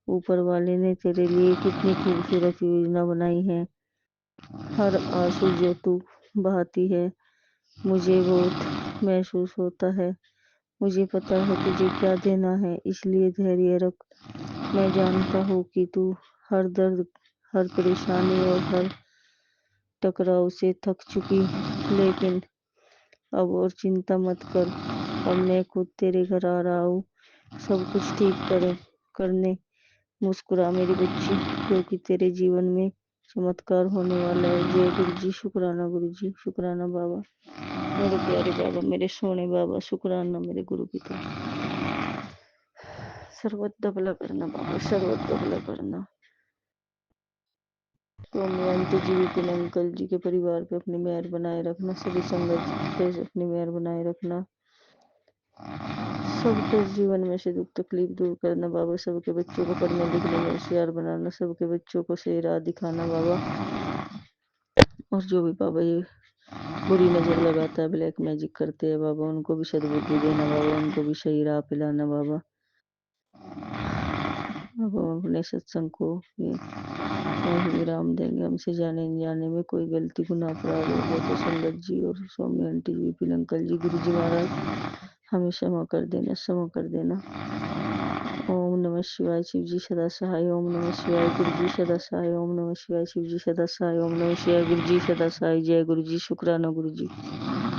ऊपर वाले ने तेरे लिए कितनी खूबसूरत योजना बनाई है। हर आंसू जो तू बहाती है मुझे बहुत महसूस होता है। मुझे पता है तुझे क्या देना है, इसलिए धैर्य रख। मैं जानता हूँ कि तू हर दर्द, हर परेशानी और हर टकराव से थक चुकी, लेकिन अब और चिंता मत कर। अब मैं खुद तेरे घर आ रहा हूँ सब कुछ ठीक करने। मुस्कुरा मेरी बच्ची, क्योंकि तेरे जीवन में चमत्कार होने वाला है। जय गुरु जी। शुक्राना गुरु जी, शुक्राना बाबा, मेरे प्यारे बाबा, मेरे सोने बाबा। शुक्राना मेरे गुरु पिता। सर्वत भला करना बाबा, सर्वत भला करना। स्वामी आंटी जी, विपिन अंकल जी के परिवार पे अपनी मेहर बनाए रखना, सभी संगत पे अपनी मेहर बनाए रखना, सबके जीवन में से दुख तकलीफ दूर करना बाबा, सबके बच्चों को पढ़ने लिखने में होशियार बनाना, सबके बच्चों को सही राह दिखाना बाबा। और जो भी बाबा ये बुरी नज़र लगाता है, ब्लैक मैजिक करते हैं बाबा, उनको भी सद्बुद्धि देना बाबा, उनको भी सही राह पे लाना बाबा। अब हम अपने सत्संग को ये यहीं विराम देंगे। हमसे जाने अनजाने में कोई गलती गुनाह अपराध हो गया तो संगत जी और स्वामी आंटी जी, विपिन अंकल जी, गुरु जी महाराज हमें क्षमा कर देना, क्षमा कर देना। ओम नमः शिवाय, शिव जी सदा सहाय। ओम नमः शिवाय, गुरु जी सदा सहाय। ओम नमः शिवाय, शिव जी सदा सहाय। ओम नमः शिवाय, गुरु जी सदा सहाय। जय गुरु जी, शुक्राना गुरु जी।